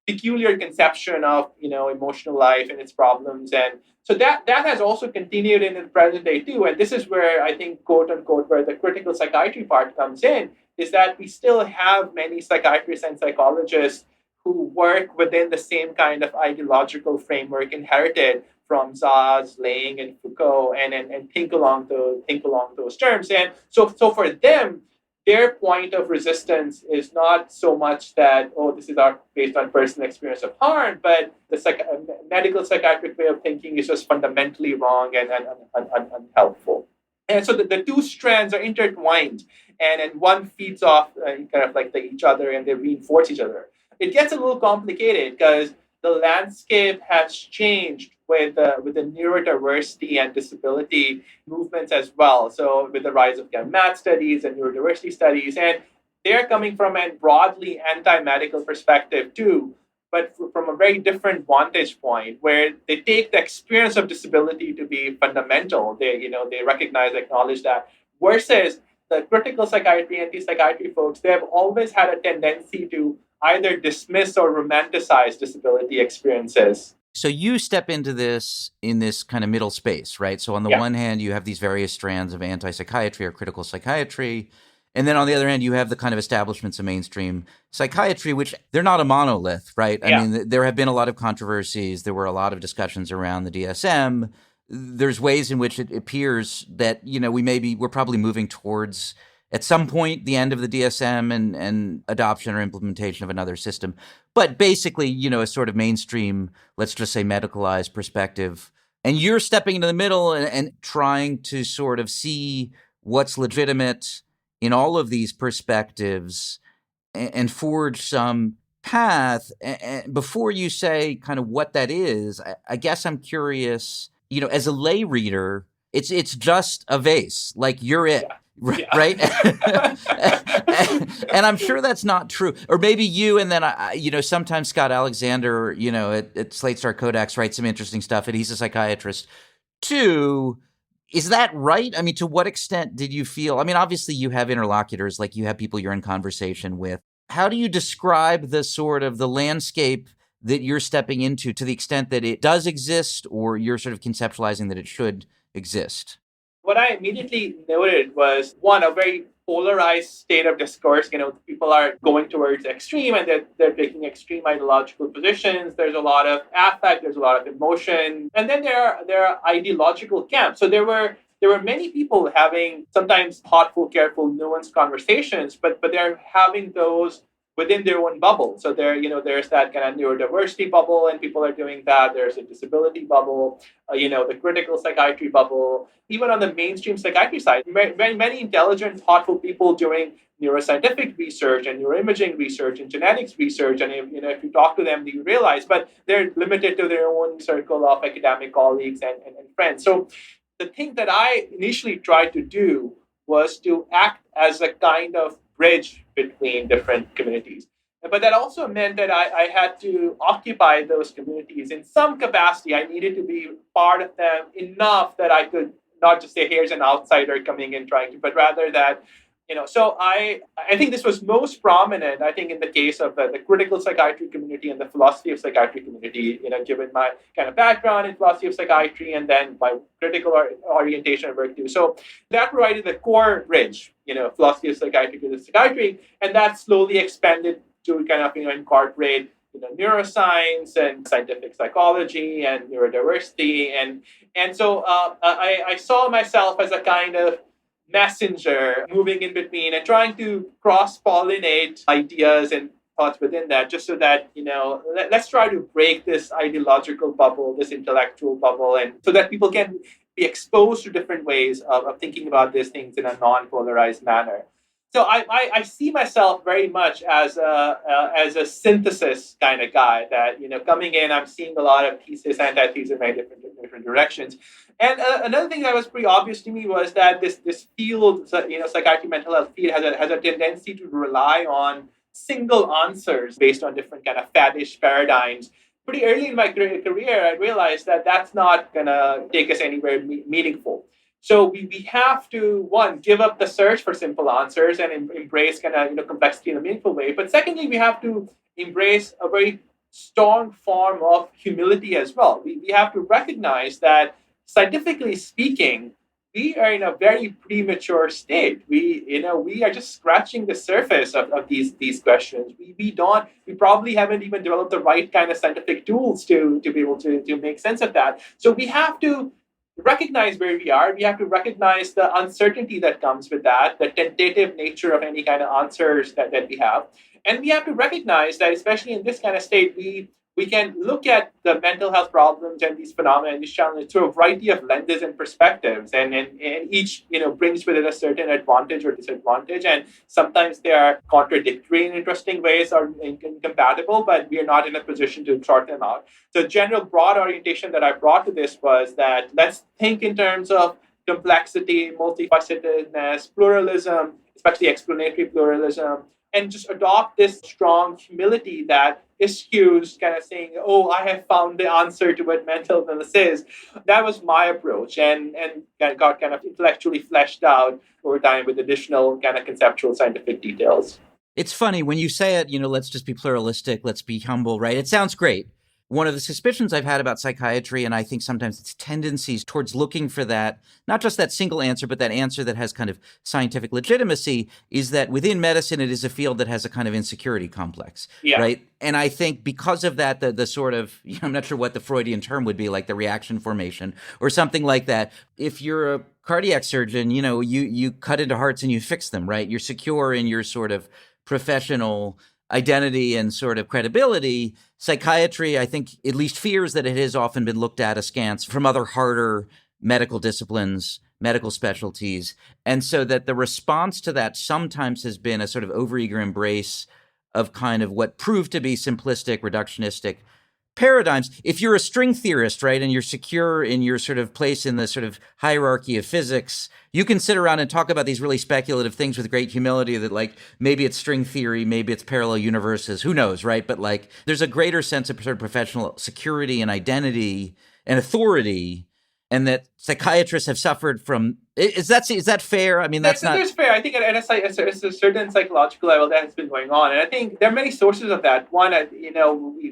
peculiar conception of emotional life and its problems. And so that has also continued in the present day too. And this is where I think, quote unquote, where the critical psychiatry part comes in, is that we still have many psychiatrists and psychologists who work within the same kind of ideological framework inherited from Zaz, Lang, and Foucault, and think along those terms. And so for them, their point of resistance is not so much that, oh, this is based on personal experience of harm, but the medical psychiatric way of thinking is just fundamentally wrong and unhelpful. And so the two strands are intertwined, and one feeds off kind of like each other, and they reinforce each other. It gets a little complicated because the landscape has changed with the neurodiversity and disability movements as well. So with the rise of MAT studies and neurodiversity studies, and they're coming from a broadly anti-medical perspective too, but from a very different vantage point, where they take the experience of disability to be fundamental. They recognize, acknowledge that, versus the critical psychiatry, anti-psychiatry folks, they have always had a tendency to either dismiss or romanticize disability experiences. So you step into this in this kind of middle space, right? So on the one hand, you have these various strands of anti-psychiatry or critical psychiatry. And then on the other hand, you have the kind of establishments of mainstream psychiatry, which they're not a monolith, right? I mean, there have been a lot of controversies. There were a lot of discussions around the DSM. There's ways in which it appears that, we're probably moving towards, at some point, the end of the DSM and adoption or implementation of another system. But basically, a sort of mainstream, let's just say medicalized perspective. And you're stepping into the middle and trying to sort of see what's legitimate in all of these perspectives and forge some path. And before you say kind of what that is, I guess I'm curious, as a lay reader, it's just a vase, like you're it. Yeah. Right? And I'm sure that's not true. Or maybe you, and then, sometimes Scott Alexander, at Slate Star Codex writes some interesting stuff, and he's a psychiatrist too. Is that right? I mean, to what extent did you feel, obviously you have interlocutors, like you have people you're in conversation with. How do you describe the sort of the landscape that you're stepping into, to the extent that it does exist, or you're sort of conceptualizing that it should exist? What I immediately noted was, one, a very polarized state of discourse. People are going towards extreme, and they're taking extreme ideological positions. There's a lot of affect, there's a lot of emotion, and then there are ideological camps. So there were many people having sometimes thoughtful, careful, nuanced conversations, but they're having those within their own bubble. So there's that kind of neurodiversity bubble, and people are doing that. There's a disability bubble, the critical psychiatry bubble. Even on the mainstream psychiatry side, many intelligent, thoughtful people doing neuroscientific research and neuroimaging research and genetics research. And if you talk to them, you realize, but they're limited to their own circle of academic colleagues and friends. So the thing that I initially tried to do was to act as a kind of bridge between different communities. But that also meant that I had to occupy those communities in some capacity. I needed to be part of them enough that I could not just say, here's an outsider coming in trying to, but rather that, so I think this was most prominent, I think, in the case of the critical psychiatry community and the philosophy of psychiatry community, given my kind of background in philosophy of psychiatry and then my critical orientation of work too. So that provided the core bridge, philosophy of psychiatry to psychiatry, and that slowly expanded to kind of, incorporate, neuroscience and scientific psychology and neurodiversity. And so I saw myself as a kind of messenger moving in between and trying to cross-pollinate ideas and thoughts within that, just so that, let's try to break this ideological bubble, this intellectual bubble, and so that people can be exposed to different ways of thinking about these things in a non-polarized manner. So I see myself very much as a synthesis kind of guy that, coming in, I'm seeing a lot of thesis, antithesis in very different directions. And another thing that was pretty obvious to me was that this field, psychiatry, mental health field has a tendency to rely on single answers based on different kind of faddish paradigms. Pretty early in my career, I realized that that's not going to take us anywhere meaningful. So we have to, one, give up the search for simple answers and embrace kind of complexity in a meaningful way. But secondly, we have to embrace a very strong form of humility as well. We have to recognize that, scientifically speaking, we are in a very premature state. We are just scratching the surface of these questions. We probably haven't even developed the right kind of scientific tools to be able to make sense of that. So we have to recognize where we are. We have to recognize the uncertainty that comes with that, the tentative nature of any kind of answers that we have. And we have to recognize that, especially in this kind of state, we can look at the mental health problems and these phenomena and these challenges through a variety of lenses and perspectives. And each, brings with it a certain advantage or disadvantage. And sometimes they are contradictory in interesting ways or incompatible, but we are not in a position to sort them out. The general broad orientation that I brought to this was that let's think in terms of complexity, multifacetedness, pluralism, especially explanatory pluralism, and just adopt this strong humility that eschews kind of saying, oh, I have found the answer to what mental illness is. That was my approach, and got kind of intellectually fleshed out over time with additional kind of conceptual scientific details. It's funny when you say it, let's just be pluralistic, let's be humble, right? It sounds great. One of the suspicions I've had about psychiatry, and I think sometimes its tendencies towards looking for that, not just that single answer, but that answer that has kind of scientific legitimacy, is that within medicine, it is a field that has a kind of insecurity complex, right? And I think because of that, the sort of, I'm not sure what the Freudian term would be, like the reaction formation or something like that. If you're a cardiac surgeon, you cut into hearts and you fix them, right? You're secure in your sort of professional identity and sort of credibility. Psychiatry, I think, at least fears that it has often been looked at askance from other harder medical disciplines, medical specialties. And so that the response to that sometimes has been a sort of overeager embrace of kind of what proved to be simplistic, reductionistic paradigms. If you're a string theorist, right, and you're secure in your sort of place in the sort of hierarchy of physics, you can sit around and talk about these really speculative things with great humility that, like, maybe it's string theory, maybe it's parallel universes, who knows, right? But, like, there's a greater sense of sort of professional security and identity and authority, and that psychiatrists have suffered from. Is that fair? I mean, that's not. That's fair. I think at a certain psychological level that has been going on, and I think there are many sources of that. One,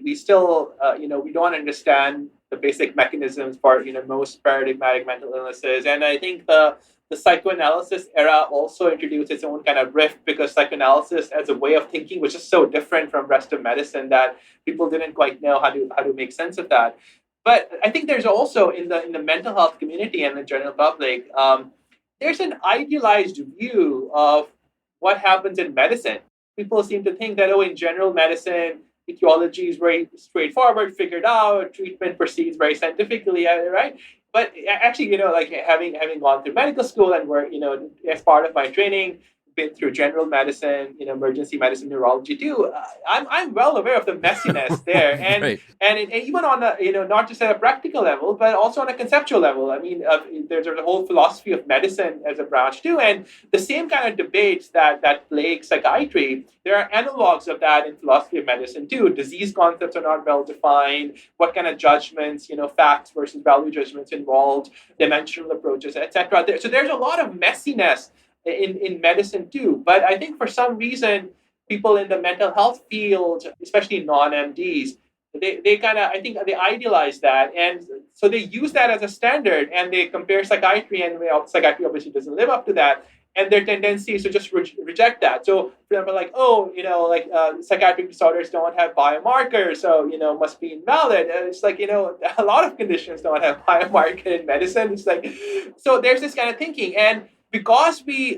we still, we don't understand the basic mechanisms for most paradigmatic mental illnesses, and I think the psychoanalysis era also introduced its own kind of rift, because psychoanalysis as a way of thinking was just so different from rest of medicine that people didn't quite know how to make sense of that. But I think there's also in the mental health community and the general public, there's an idealized view of what happens in medicine. People seem to think that, in general medicine, etiology is very straightforward, figured out, treatment proceeds very scientifically, right? But actually, like having gone through medical school and as part of my training, been through general medicine, emergency medicine, neurology too. I'm well aware of the messiness there, and Right. and even on a not just at a practical level, but also on a conceptual level. I mean, there's a whole philosophy of medicine as a branch too, and the same kind of debates that plague psychiatry. There are analogs of that in philosophy of medicine too. Disease concepts are not well defined. What kind of judgments, facts versus value judgments involved, dimensional approaches, etc. So there's a lot of messiness in medicine too. But I think for some reason, people in the mental health field, especially non-MDs, they kind of, I think they idealize that. And so they use that as a standard, and they compare psychiatry, and psychiatry obviously doesn't live up to that. And their tendency is to just reject that. So, for example, psychiatric disorders don't have biomarkers, so, must be invalid. And it's like, a lot of conditions don't have biomarker in medicine. It's like, so there's this kind of thinking. And because we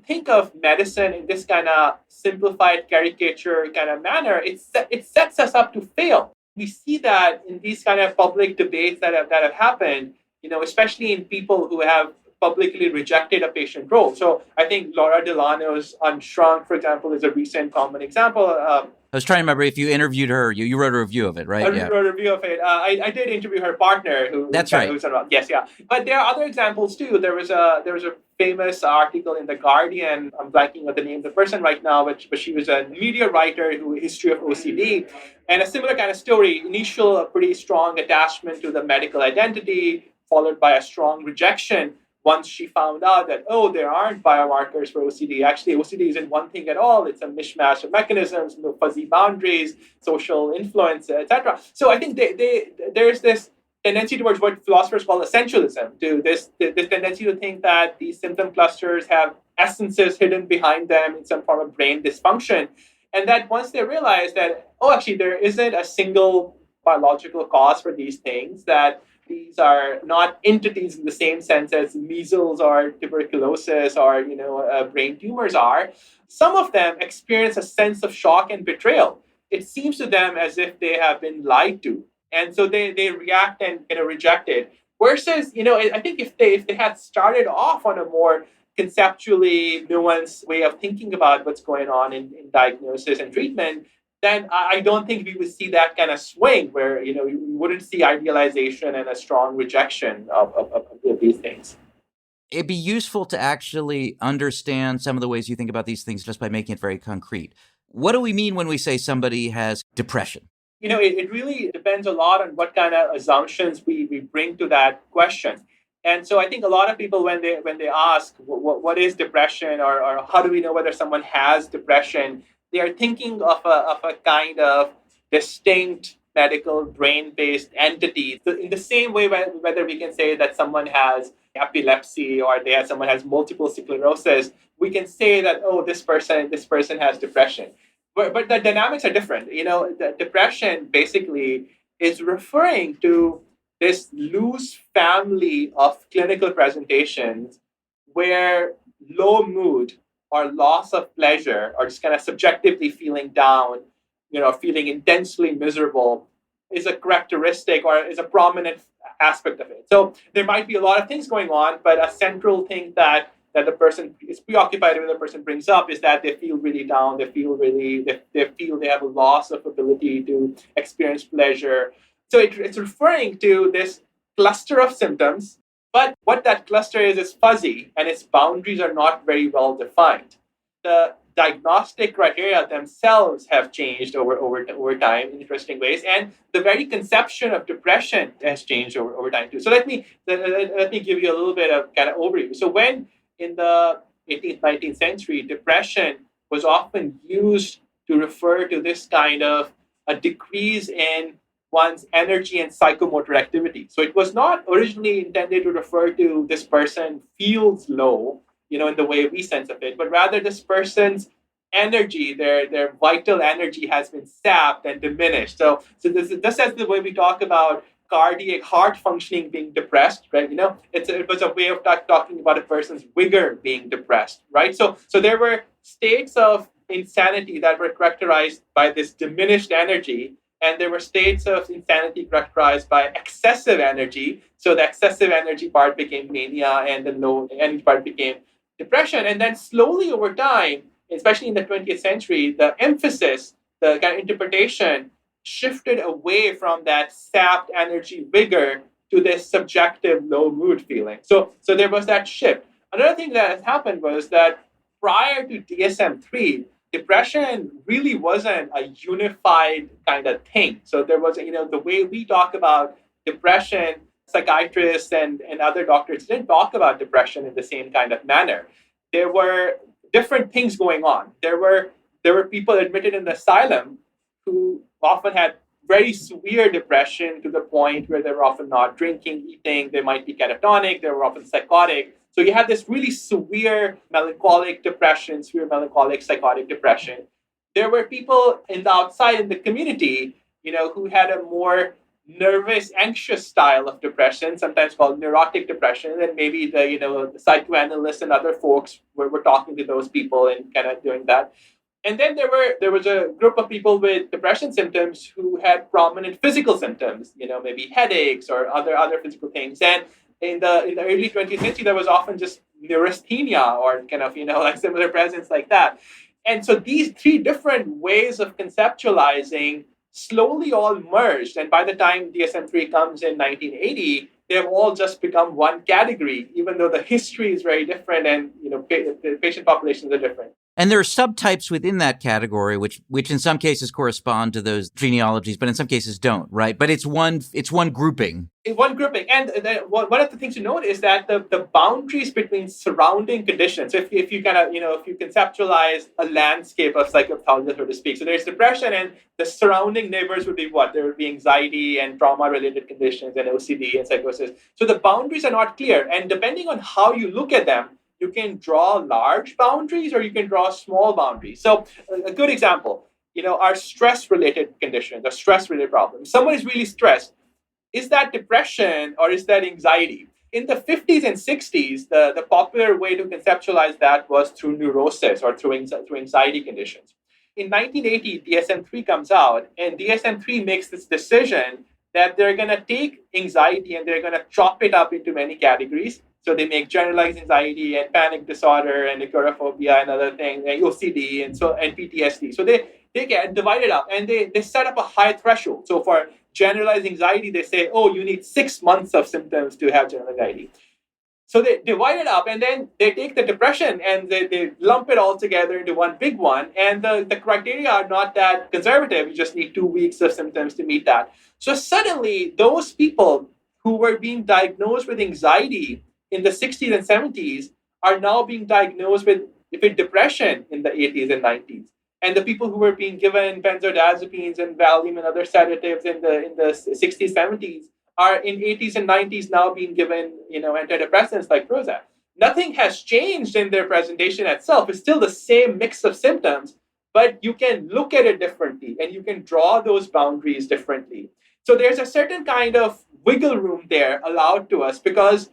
think of medicine in this kind of simplified caricature kind of manner, it sets us up to fail. We see that in these kind of public debates that have happened, especially in people who have publicly rejected a patient role. So I think Laura Delano's Unshrunk, for example, is a recent common example. I was trying to remember if you interviewed her. You wrote a review of it, right? I wrote a review of it. I did interview her partner, That's right. Yes, yeah. But there are other examples too. There was a famous article in The Guardian. I'm blanking on the name of the person right now, but she was a media writer who history of OCD, and a similar kind of story. Initial, pretty strong attachment to the medical identity, followed by a strong rejection once she found out that, oh, there aren't biomarkers for OCD. Actually, OCD isn't one thing at all. It's a mishmash of mechanisms, fuzzy boundaries, social influence, etc. So I think there's this tendency towards what philosophers call essentialism, to this tendency to think that these symptom clusters have essences hidden behind them in some form of brain dysfunction. And that once they realize that, oh, actually, there isn't a single biological cause for these things, that these are not entities in the same sense as measles or tuberculosis or brain tumors are. Some of them experience a sense of shock and betrayal. It seems to them as if they have been lied to, and so they react and reject it. Versus, I think if they had started off on a more conceptually nuanced way of thinking about what's going on in diagnosis and treatment, then I don't think we would see that kind of swing where, we wouldn't see idealization and a strong rejection of these things. It'd be useful to actually understand some of the ways you think about these things just by making it very concrete. What do we mean when we say somebody has depression? It really depends a lot on what kind of assumptions we bring to that question. And so I think a lot of people, when they ask what is depression, or how do we know whether someone has depression, they are thinking of a kind of distinct medical brain-based entity. So in the same way, whether we can say that someone has epilepsy or someone has multiple sclerosis, we can say that, oh, this person has depression. But the dynamics are different. The depression basically is referring to this loose family of clinical presentations where low mood or loss of pleasure or just kind of subjectively feeling down, feeling intensely miserable is a characteristic or is a prominent aspect of it. So there might be a lot of things going on, but a central thing that the person is preoccupied with, the person brings up, is that they feel really down, they feel they have a loss of ability to experience pleasure. So it's referring to this cluster of symptoms, but what that cluster is fuzzy and its boundaries are not very well defined. The diagnostic criteria themselves have changed over time in interesting ways, and the very conception of depression has changed over time too. So let me give you a little bit of kind of overview. So when in the 18th, 19th century, depression was often used to refer to this kind of a decrease in one's energy and psychomotor activity. So it was not originally intended to refer to this person feels low, in the way we sense of it, but rather this person's energy, their vital energy has been sapped and diminished. So this is the way we talk about cardiac heart functioning being depressed, right? It was a way of talking about a person's vigor being depressed, right? So there were states of insanity that were characterized by this diminished energy, and there were states of insanity characterized by excessive energy. So the excessive energy part became mania, and the low energy part became depression. And then slowly over time, especially in the 20th century, the emphasis, the kind of interpretation shifted away from that sapped energy vigor to this subjective low mood feeling. So there was that shift. Another thing that has happened was that prior to DSM-3, depression really wasn't a unified kind of thing. So there was, the way we talk about depression, psychiatrists and other doctors didn't talk about depression in the same kind of manner. There were different things going on. There were people admitted in the asylum who often had very severe depression to the point where they were often not drinking, eating, they might be catatonic, they were often psychotic. So you have this really severe melancholic depression, severe melancholic psychotic depression. There were people in the community, who had a more nervous, anxious style of depression, sometimes called neurotic depression. And maybe the psychoanalysts and other folks were talking to those people and kind of doing that. And then there was a group of people with depression symptoms who had prominent physical symptoms, maybe headaches or other physical things. And in the early 20th century, there was often just neurasthenia or kind of, like similar presence like that. And so these three different ways of conceptualizing slowly all merged. And by the time DSM-3 comes in 1980, they have all just become one category, even though the history is very different and, the patient populations are different. And there are subtypes within that category, which in some cases correspond to those genealogies, but in some cases don't, right? But it's one grouping. One grouping. And one of the things to note is that the boundaries between surrounding conditions, if you kind of, if you conceptualize a landscape of psychopathology, so to speak, so there's depression and the surrounding neighbors would be what? There would be anxiety and trauma-related conditions and OCD and psychosis. So the boundaries are not clear. And depending on how you look at them, you can draw large boundaries or you can draw small boundaries. So a good example, are stress-related conditions or stress-related problems. Someone is really stressed. Is that depression or is that anxiety? In the 50s and 60s, the popular way to conceptualize that was through neurosis or through anxiety conditions. In 1980, DSM-3 comes out, and DSM-3 makes this decision that they're going to take anxiety and they're going to chop it up into many categories. So they make generalized anxiety and panic disorder and agoraphobia and other things, and OCD and PTSD. So they get divided up and they set up a high threshold. So for generalized anxiety, they say, oh, you need 6 months of symptoms to have general anxiety. So they divide it up and then they take the depression and they lump it all together into one big one. And the criteria are not that conservative. You just need 2 weeks of symptoms to meet that. So suddenly those people who were being diagnosed with anxiety in the 60s and 70s are now being diagnosed with depression in the 80s and 90s. And the people who were being given benzodiazepines and Valium and other sedatives in the 60s, 70s are in 80s and 90s now being given, antidepressants like Prozac. Nothing has changed in their presentation itself. It's still the same mix of symptoms, but you can look at it differently and you can draw those boundaries differently. So there's a certain kind of wiggle room there allowed to us because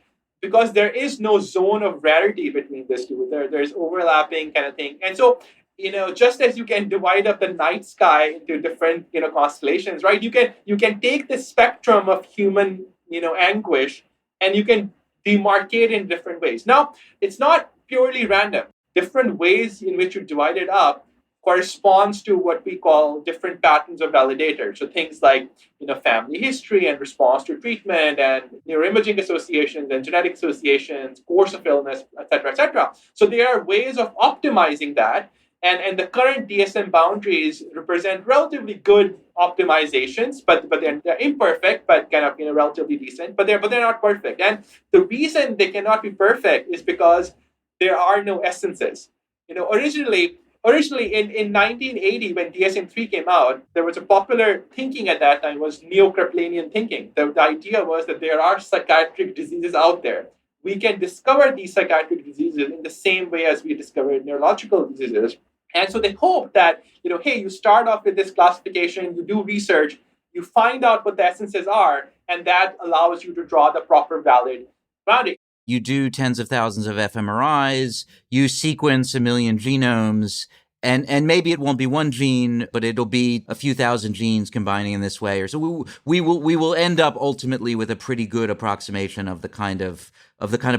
there is no zone of rarity between these two. There's overlapping kind of thing. And so, just as you can divide up the night sky into different, constellations, right? You can take the spectrum of human, anguish, and you can demarcate in different ways. Now, it's not purely random. Different ways in which you divide it up corresponds to what we call different patterns of validator. So things like, family history and response to treatment and neuroimaging associations and genetic associations, course of illness, et cetera, et cetera. So there are ways of optimizing that. And the current DSM boundaries represent relatively good optimizations, but they're imperfect, but kind of relatively decent. But they're not perfect. And the reason they cannot be perfect is because there are no essences. Originally in 1980, when DSM-3 came out, there was a popular thinking at that time was neo-Kraepelinian thinking. The idea was that there are psychiatric diseases out there. We can discover these psychiatric diseases in the same way as we discovered neurological diseases. And so they hope that, hey, you start off with this classification, you do research, you find out what the essences are, and that allows you to draw the proper valid boundary. You do tens of thousands of fMRIs, you sequence 1 million genomes, and maybe it won't be one gene, but it'll be a few thousand genes combining in this way. Or so we will end up ultimately with a pretty good approximation of the kind of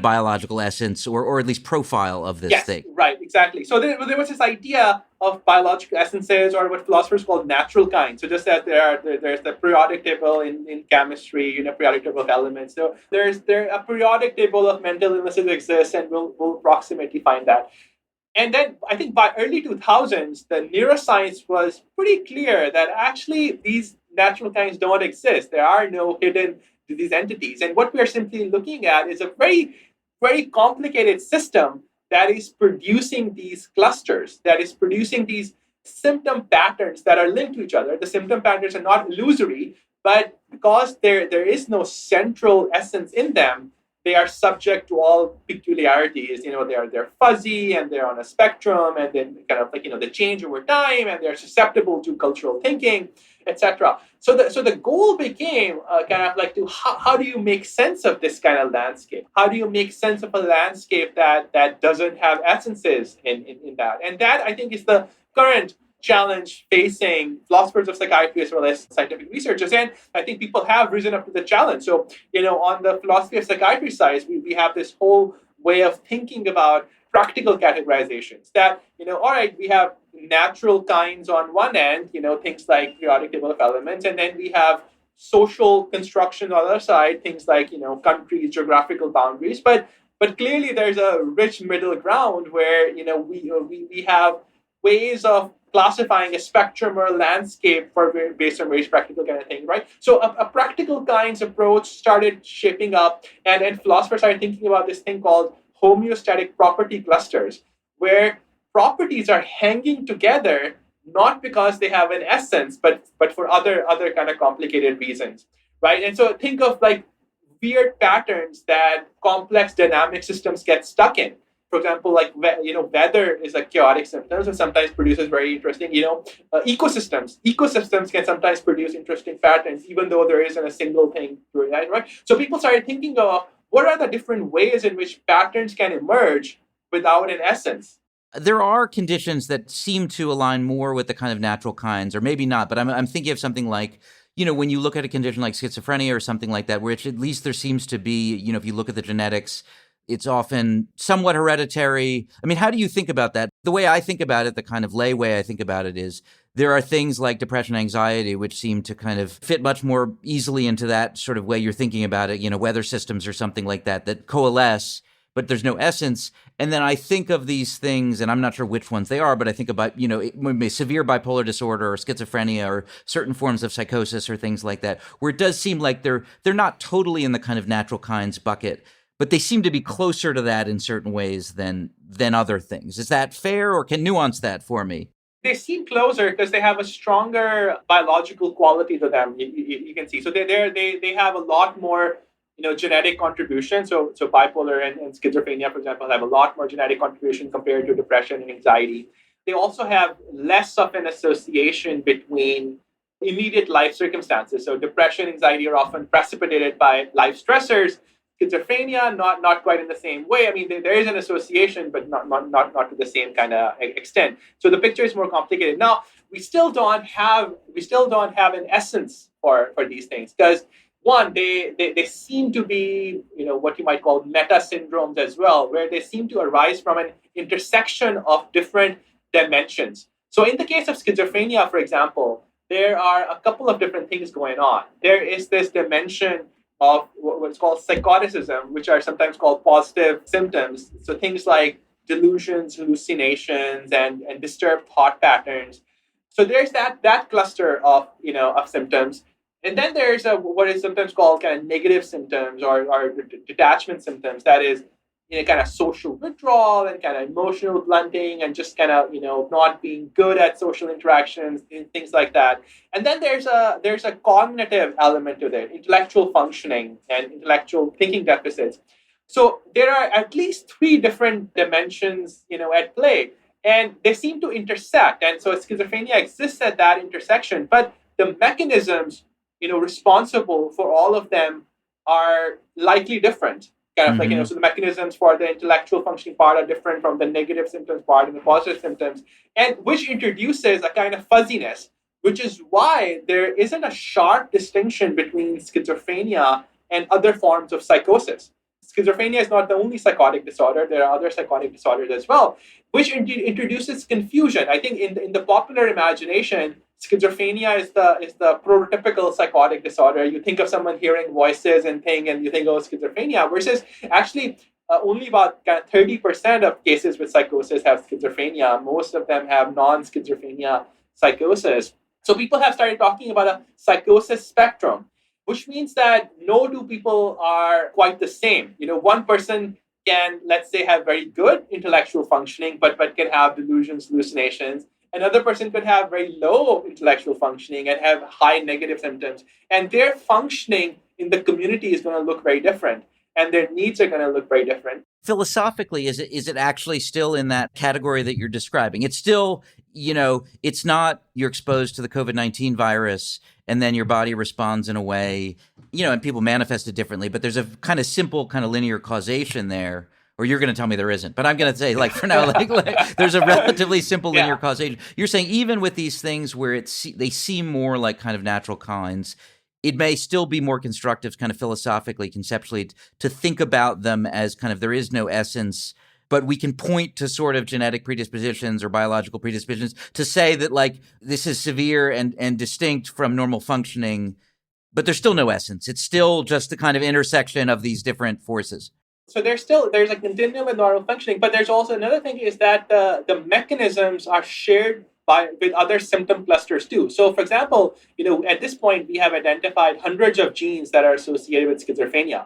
biological essence or at least profile of this thing. Right, exactly. So there was this idea of biological essences, or what philosophers call natural kinds. So just as there's the periodic table in chemistry, periodic table of elements. So there's a periodic table of mental illnesses exists, and we'll approximately find that. And then I think by early 2000s, the neuroscience was pretty clear that actually these natural kinds don't exist. There are no hidden disease entities. And what we are simply looking at is a very, very complicated system that is producing these clusters, that is producing these symptom patterns that are linked to each other. The symptom patterns are not illusory, but because there is no central essence in them, they are subject to all peculiarities. They're fuzzy and they're on a spectrum, and then kind of they change over time, and they're susceptible to cultural thinking, etc. So the goal became kind of like to how do you make sense of this kind of landscape? How do you make sense of a landscape that doesn't have essences in that? And that, I think, is the current challenge facing philosophers of psychiatry as well as scientific researchers. And I think people have risen up to the challenge. So, on the philosophy of psychiatry side, we have this whole way of thinking about practical categorizations that, all right, we have natural kinds on one end, things like periodic table of elements, and then we have social construction on the other side, things like, countries, geographical boundaries. But But clearly, there's a rich middle ground where we have ways of classifying a spectrum or a landscape based on various practical kind of thing, right? So a practical kinds approach started shaping up, and philosophers started thinking about this thing called homeostatic property clusters, where properties are hanging together not because they have an essence, but for other kind of complicated reasons, right? And so think of like weird patterns that complex dynamic systems get stuck in. For example, like weather is a chaotic system, so sometimes produces very interesting. Ecosystems can sometimes produce interesting patterns, even though there isn't a single thing doing that, right? So people started thinking of what are the different ways in which patterns can emerge without an essence. There are conditions that seem to align more with the kind of natural kinds, or maybe not, but I'm thinking of something like, when you look at a condition like schizophrenia or something like that, which at least there seems to be, if you look at the genetics, it's often somewhat hereditary. I mean, how do you think about that? The way I think about it, the kind of lay way I think about it is there are things like depression, anxiety, which seem to kind of fit much more easily into that sort of way you're thinking about it, weather systems or something like that coalesce, but there's no essence. And then I think of these things, and I'm not sure which ones they are, but I think about, severe bipolar disorder or schizophrenia or certain forms of psychosis or things like that, where it does seem like they're not totally in the kind of natural kinds bucket, but they seem to be closer to that in certain ways than other things. Is that fair, or can nuance that for me? They seem closer because they have a stronger biological quality to them. You can see, so they have a lot more genetic contribution. So bipolar and schizophrenia, for example, have a lot more genetic contribution compared to depression and anxiety. They also have less of an association between immediate life circumstances. So depression, anxiety are often precipitated by life stressors. Schizophrenia, not quite in the same way. I mean, there is an association, but not to the same kind of extent. So the picture is more complicated. Now, we still don't have an essence for these things, because one, they seem to be, what you might call meta syndromes as well, where they seem to arise from an intersection of different dimensions. So in the case of schizophrenia, for example, there are a couple of different things going on. There is this dimension of what's called psychoticism, which are sometimes called positive symptoms. So things like delusions, hallucinations, and disturbed thought patterns. So there's that cluster of symptoms. And then there's what is sometimes called kind of negative symptoms or detachment symptoms. That is, kind of social withdrawal and kind of emotional blunting and just kind of, not being good at social interactions and things like that. And then there's a cognitive element to it, intellectual functioning and intellectual thinking deficits. So there are at least three different dimensions, at play, and they seem to intersect. And so schizophrenia exists at that intersection, but the mechanisms responsible for all of them are likely different. Kind of like, so the mechanisms for the intellectual functioning part are different from the negative symptoms part and the positive symptoms, and which introduces a kind of fuzziness, which is why there isn't a sharp distinction between schizophrenia and other forms of psychosis. Schizophrenia is not the only psychotic disorder. There are other psychotic disorders as well, which introduces confusion. I think in the popular imagination, schizophrenia is the prototypical psychotic disorder. You think of someone hearing voices and you think, oh, schizophrenia, versus actually only about 30% of cases with psychosis have schizophrenia. Most of them have non-schizophrenia psychosis. So people have started talking about a psychosis spectrum, which means that no two people are quite the same. One person can, let's say, have very good intellectual functioning, but can have delusions, hallucinations. Another person could have very low intellectual functioning and have high negative symptoms. And their functioning in the community is going to look very different, and their needs are going to look very different. Philosophically, is it actually still in that category that you're describing? It's still, it's not you're exposed to the COVID-19 virus and then your body responds in a way, and people manifest it differently, but there's a kind of simple kind of linear causation there. Or you're going to tell me there isn't, but I'm going to say, for now, there's a relatively simple linear causation. You're saying even with these things where they seem more like kind of natural kinds, it may still be more constructive, kind of philosophically, conceptually, to think about them as kind of there is no essence, but we can point to sort of genetic predispositions or biological predispositions to say that this is severe and distinct from normal functioning, but there's still no essence. It's still just the kind of intersection of these different forces. So there's a continuum with normal functioning, but there's also another thing is that the mechanisms are shared with other symptom clusters too. So for example, at this point we have identified hundreds of genes that are associated with schizophrenia.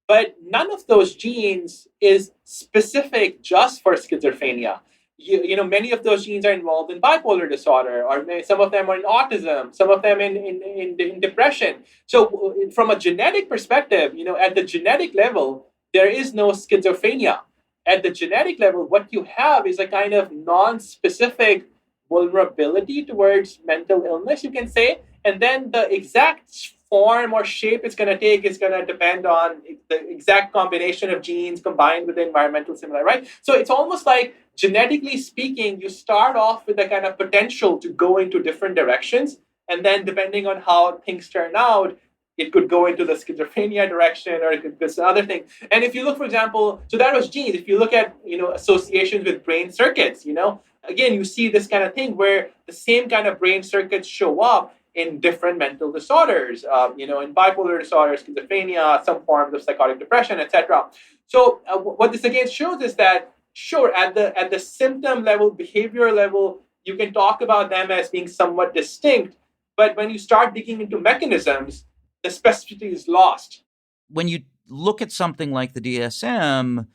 But none of those genes is specific just for schizophrenia. Many of those genes are involved in bipolar disorder, or some of them are in autism, some of them in depression. So from a genetic perspective, at the genetic level, there is no schizophrenia. At the genetic level, what you have is a kind of non-specific vulnerability towards mental illness, you can say. And then the exact form or shape it's going to take is going to depend on the exact combination of genes combined with the environmental stimuli, right? So it's almost like, genetically speaking, you start off with a kind of potential to go into different directions. And then depending on how things turn out, it could go into the schizophrenia direction, or it could go to other thing. And if you look, for example, so that was genes. If you look at associations with brain circuits, again you see this kind of thing where the same kind of brain circuits show up in different mental disorders, in bipolar disorder, schizophrenia, some forms of psychotic depression, etc. So what this again shows is that sure, at the symptom level, behavior level, you can talk about them as being somewhat distinct, but when you start digging into mechanisms, the specificity is lost. When you look at something like the DSM,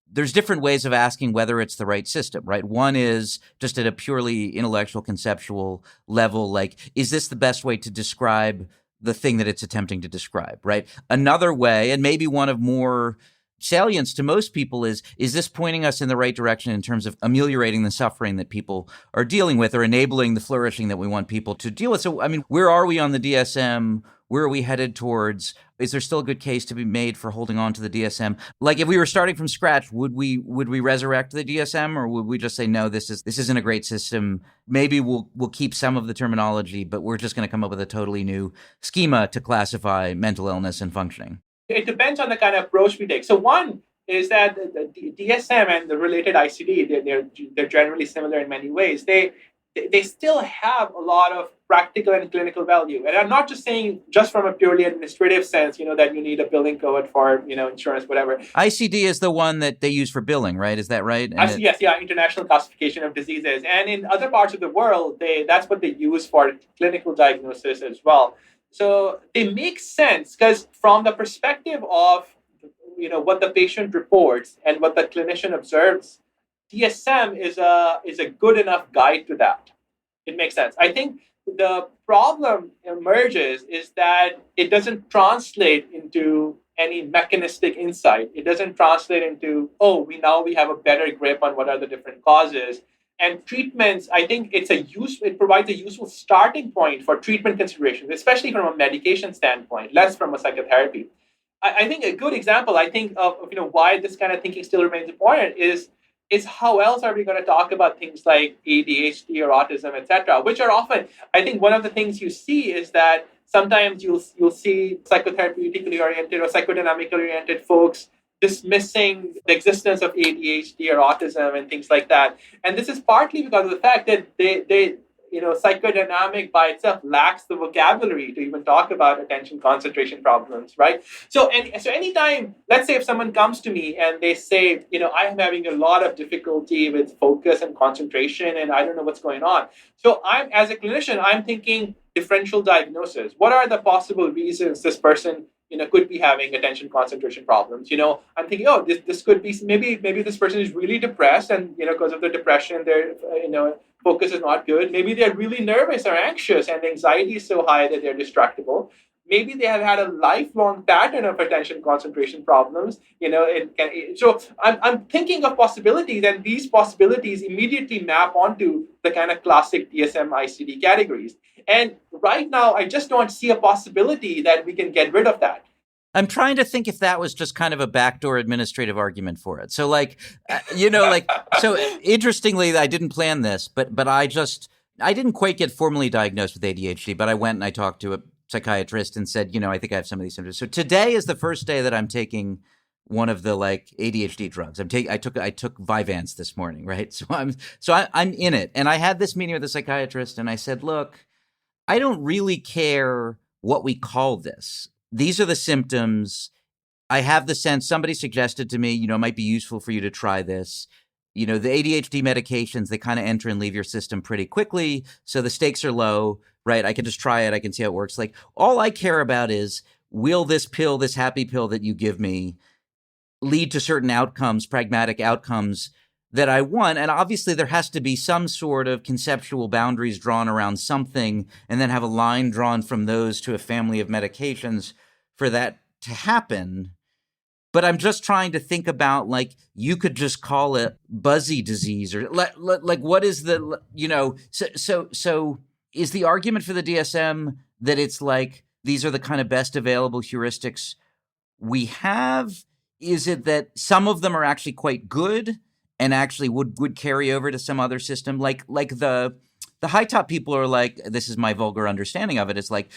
there's different ways of asking whether it's the right system, right? One is just at a purely intellectual, conceptual level, like, is this the best way to describe the thing that it's attempting to describe, right? Another way, and maybe one of more salience to most people, is this pointing us in the right direction in terms of ameliorating the suffering that people are dealing with, or enabling the flourishing that we want people to deal with? So, I mean, where are we on the DSM? Where are we headed towards? Is there still a good case to be made for holding on to the DSM? Like, if we were starting from scratch, would we resurrect the DSM, or would we just say, no, this isn't a great system? Maybe we'll keep some of the terminology, but we're just going to come up with a totally new schema to classify mental illness and functioning. It depends on the kind of approach we take. So one is that the DSM and the related ICD, they're generally similar in many ways. They still have a lot of practical and clinical value. And I'm not just saying just from a purely administrative sense, that you need a billing code for, insurance, whatever. ICD is the one that they use for billing, right? Is that right? Yes, International Classification of Diseases. And in other parts of the world, that's what they use for clinical diagnosis as well. So they make sense because from the perspective of, what the patient reports and what the clinician observes, DSM is a good enough guide to that. It makes sense. I think the problem emerges is that it doesn't translate into any mechanistic insight. It doesn't translate into, we have a better grip on what are the different causes. And treatments, I think it provides a useful starting point for treatment considerations, especially from a medication standpoint, less from a psychotherapy. I think a good example, of why this kind of thinking still remains important is how else are we going to talk about things like ADHD or autism, etc., which are often, I think one of the things you see is that sometimes you'll see psychotherapeutically oriented or psychodynamically oriented folks dismissing the existence of ADHD or autism and things like that. And this is partly because of the fact that they psychodynamic by itself lacks the vocabulary to even talk about attention concentration problems, right? So anytime, let's say if someone comes to me and they say, I am having a lot of difficulty with focus and concentration and I don't know what's going on. So as a clinician, I'm thinking differential diagnosis. What are the possible reasons this person could be having attention concentration problems? I'm thinking, this could be maybe this person is really depressed, and because of the depression, their focus is not good. Maybe they're really nervous or anxious, and anxiety is so high that they're distractible. Maybe they have had a lifelong pattern of attention concentration problems. So I'm thinking of possibilities, and these possibilities immediately map onto the kind of classic DSM ICD categories. And right now, I just don't see a possibility that we can get rid of that. I'm trying to think if that was just kind of a backdoor administrative argument for it. So so interestingly, I didn't plan this, but I didn't quite get formally diagnosed with ADHD, but I went and I talked to a psychiatrist and said, I think I have some of these symptoms. So today is the first day that I'm taking one of the ADHD drugs. I took Vyvanse this morning, right? So I'm in it. And I had this meeting with a psychiatrist and I said, look, I don't really care what we call this. These are the symptoms. I have the sense somebody suggested to me, it might be useful for you to try this. The ADHD medications, they kind of enter and leave your system pretty quickly. So the stakes are low, right? I can just try it. I can see how it works. Like, all I care about is, will this pill, this happy pill that you give me, lead to certain outcomes, pragmatic outcomes that I want? And obviously there has to be some sort of conceptual boundaries drawn around something, and then have a line drawn from those to a family of medications for that to happen. But I'm just trying to think about, like, you could just call it buzzy disease, or like what is the, so is the argument for the DSM that it's like, these are the kind of best available heuristics we have? Is it that some of them are actually quite good and actually would carry over to some other system? Like the high top people are like, this is my vulgar understanding of it. It's like,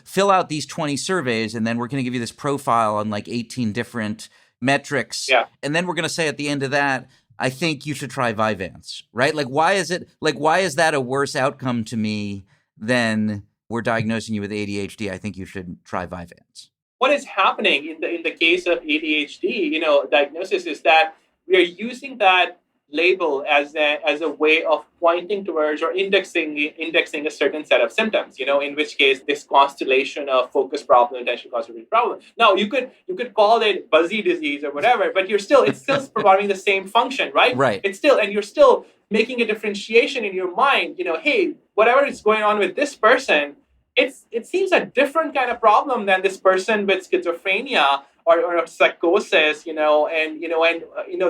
fill out these 20 surveys, and then we're going to give you this profile on like 18 different metrics. Yeah. And then we're going to say at the end of that, I think you should try Vyvanse, right? Like, why is that a worse outcome to me than, we're diagnosing you with ADHD, I think you should try Vyvanse? What is happening in the case of ADHD, diagnosis, is that we are using that label as a way of pointing towards or indexing a certain set of symptoms, in which case this constellation of focus problem, attention concentration problem. Now you could call it buzzy disease or whatever, but it's still performing the same function, right? Right. And you're still making a differentiation in your mind, hey, whatever is going on with this person, it seems a different kind of problem than this person with schizophrenia or psychosis,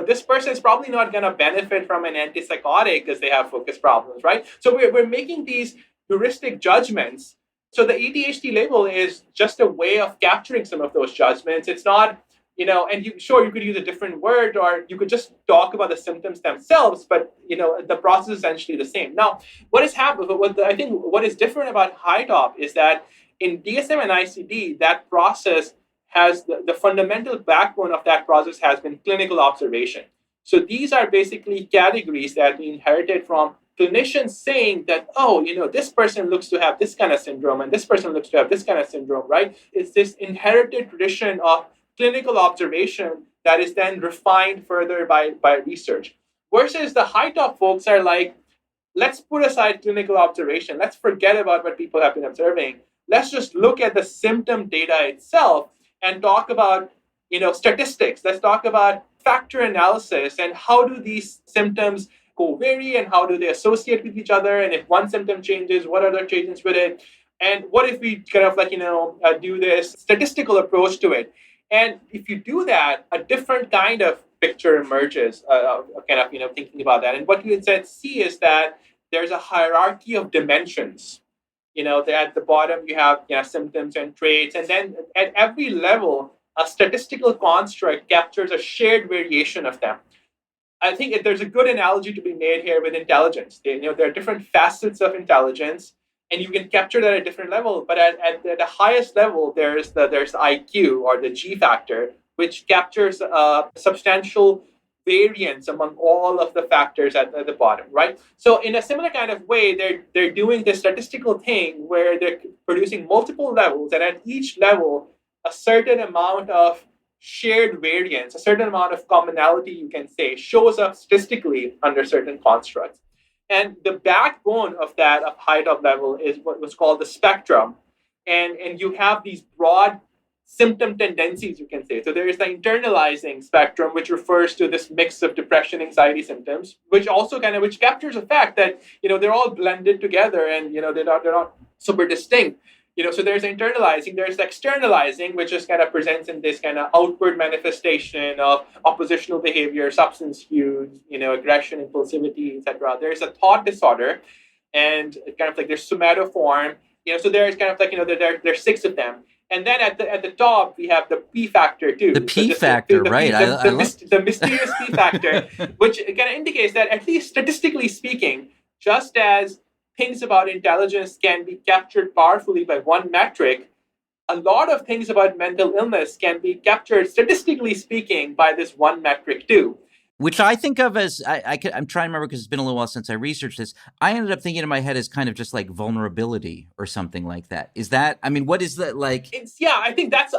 this person is probably not going to benefit from an antipsychotic because they have focus problems, right? So we're making these heuristic judgments. So the ADHD label is just a way of capturing some of those judgments. It's not, and you could use a different word, or you could just talk about the symptoms themselves, but the process is essentially the same. Now, what is happening? I think what is different about high top is that in DSM and ICD, that process has the fundamental backbone of that process has been clinical observation. So these are basically categories that we inherited from clinicians saying that, this person looks to have this kind of syndrome and this person looks to have this kind of syndrome, right? It's this inherited tradition of clinical observation that is then refined further by research. Versus the high top folks are like, let's put aside clinical observation. Let's forget about what people have been observing. Let's just look at the symptom data itself and talk about, statistics. Let's talk about factor analysis and how do these symptoms co-vary and how do they associate with each other. And if one symptom changes, what are the changes with it? And what if we kind of do this statistical approach to it? And if you do that, a different kind of picture emerges, thinking about that. And what you instead see is that there's a hierarchy of dimensions. At the bottom you have symptoms and traits, and then at every level, a statistical construct captures a shared variation of them. I think there's a good analogy to be made here with intelligence. There are different facets of intelligence, and you can capture that at a different level. But at the highest level, there's the IQ, or the G factor, which captures a substantial variance among all of the factors at the bottom, right? So in a similar kind of way, they're doing this statistical thing where they're producing multiple levels, and at each level, a certain amount of shared variance, a certain amount of commonality, you can say, shows up statistically under certain constructs. And the backbone of high top level is what was called the spectrum. And you have these broad symptom tendencies, you can say. So there is the internalizing spectrum, which refers to this mix of depression, anxiety symptoms, which also which captures the fact that, they're all blended together and, they're not super distinct. So there's internalizing, there's externalizing, which just kind of presents in this kind of outward manifestation of oppositional behavior, substance use, aggression, impulsivity, etc. There's a thought disorder, and there's somatoform. So there's there's 6 of them. And then at the top, we have the P factor too. The P factor, right. The mysterious P factor, which kind of indicates that, at least statistically speaking, just as things about intelligence can be captured powerfully by one metric, a lot of things about mental illness can be captured, statistically speaking, by this one metric too. which I think of as, I'm trying to remember because it's been a little while since I researched this. I ended up thinking in my head as kind of just like vulnerability or something like that. Is that, I mean, what is that like? I think that's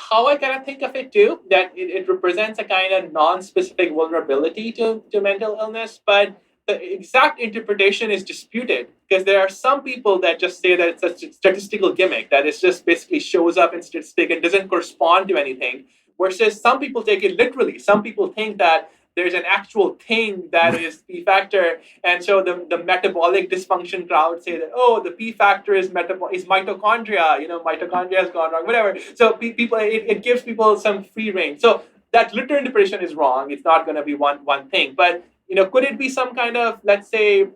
how I kind of think of it too. That it represents a kind of non-specific vulnerability to mental illness, but the exact interpretation is disputed because there are some people that just say that it's a statistical gimmick, that it just basically shows up in statistic and doesn't correspond to anything. Versus some people take it literally. Some people think that there's an actual thing that is P factor. And so the metabolic dysfunction crowd say that, oh, the P factor is mitochondria, mitochondria has gone wrong, whatever. So people, it gives people some free reign. So that literal interpretation is wrong. It's not going to be one thing. But, could it be some kind of, let's say,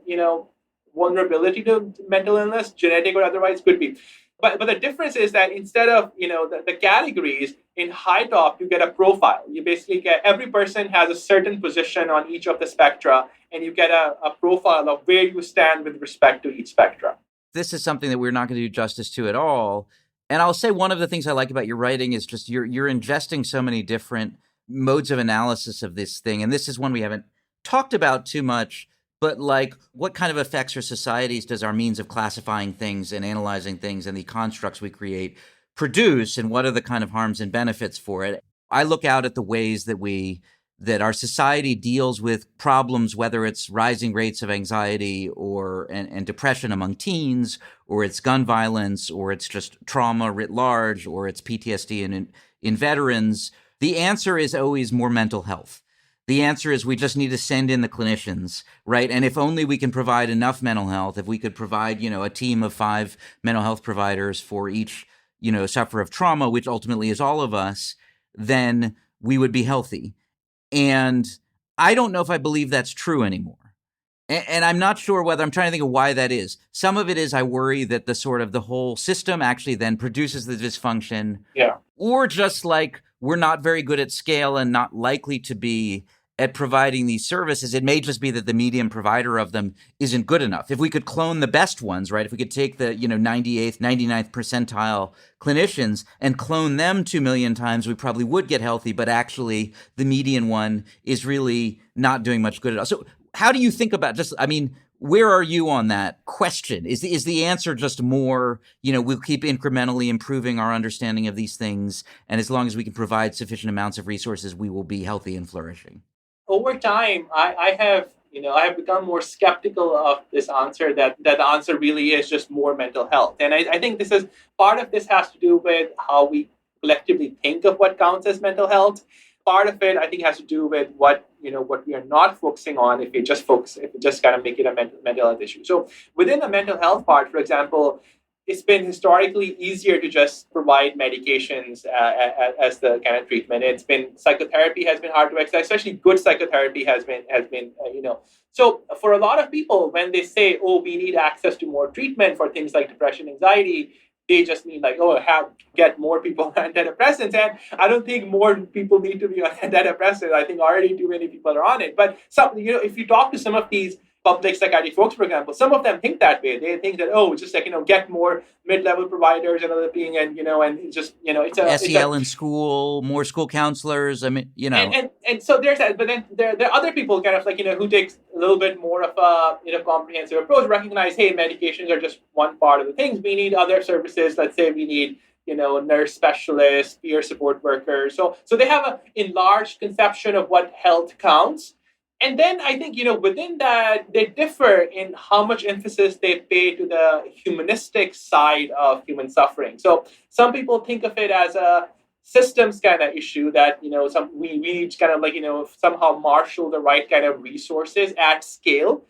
vulnerability to mental illness, genetic or otherwise? Could be. But the difference is that instead of the categories in high top, you get a profile. You basically get, every person has a certain position on each of the spectra, and you get a profile of where you stand with respect to each spectra. This is something that we're not going to do justice to at all. And I'll say one of the things I like about your writing is just you're ingesting so many different modes of analysis of this thing. And this is one we haven't talked about too much. But like, what kind of effects or societies does our means of classifying things and analyzing things and the constructs we create produce, and what are the kind of harms and benefits for it? I look out at the ways that our society deals with problems, whether it's rising rates of anxiety and depression among teens, or it's gun violence, or it's just trauma writ large, or it's PTSD in veterans. The answer is always more mental health. The answer is we just need to send in the clinicians, right? And if only we can provide enough mental health, if we could provide, a team of 5 mental health providers for each, sufferer of trauma, which ultimately is all of us, then we would be healthy. And I don't know if I believe that's true anymore. And I'm not sure whether, I'm trying to think of why that is. Some of it is I worry that the whole system actually then produces the dysfunction. Yeah. Or just like we're not very good at scale and not likely to be at providing these services. It may just be that the medium provider of them isn't good enough. If we could clone the best ones, right? If we could take the 98th, 99th percentile clinicians and clone them 2 million times, we probably would get healthy. But actually, the median one is really not doing much good at all. So how do you think about where are you on that question? Is the answer just more, we'll keep incrementally improving our understanding of these things, and as long as we can provide sufficient amounts of resources, we will be healthy and flourishing? Over time, I have become more skeptical of this answer, that the answer really is just more mental health. And I think part of this has to do with how we collectively think of what counts as mental health. Part of it, I think, has to do with what we are not focusing on if we just kind of make it a mental health issue. So within the mental health part, for example, it's been historically easier to just provide medications as the kind of treatment. It's been, psychotherapy has been hard to access, especially good psychotherapy has been. So for a lot of people, when they say, "Oh, we need access to more treatment for things like depression, anxiety," they just mean like, "Oh, get more people on antidepressants." And I don't think more people need to be on antidepressants. I think already too many people are on it. But if you talk to some of these public psychiatric folks, for example, some of them think that way. They think that, oh, just like, get more mid-level providers and other thing, and and just it's a SEL in school, more school counselors. I mean, and so there's that. But then there are other people kind of like who takes a little bit more of a comprehensive approach, recognize, hey, medications are just one part of the things. We need other services. Let's say we need nurse specialists, peer support workers. So they have an enlarged conception of what health counts. And then I think, within that, they differ in how much emphasis they pay to the humanistic side of human suffering. So some people think of it as a systems kind of issue that, we need to kind of like, somehow marshal the right kind of resources at scale.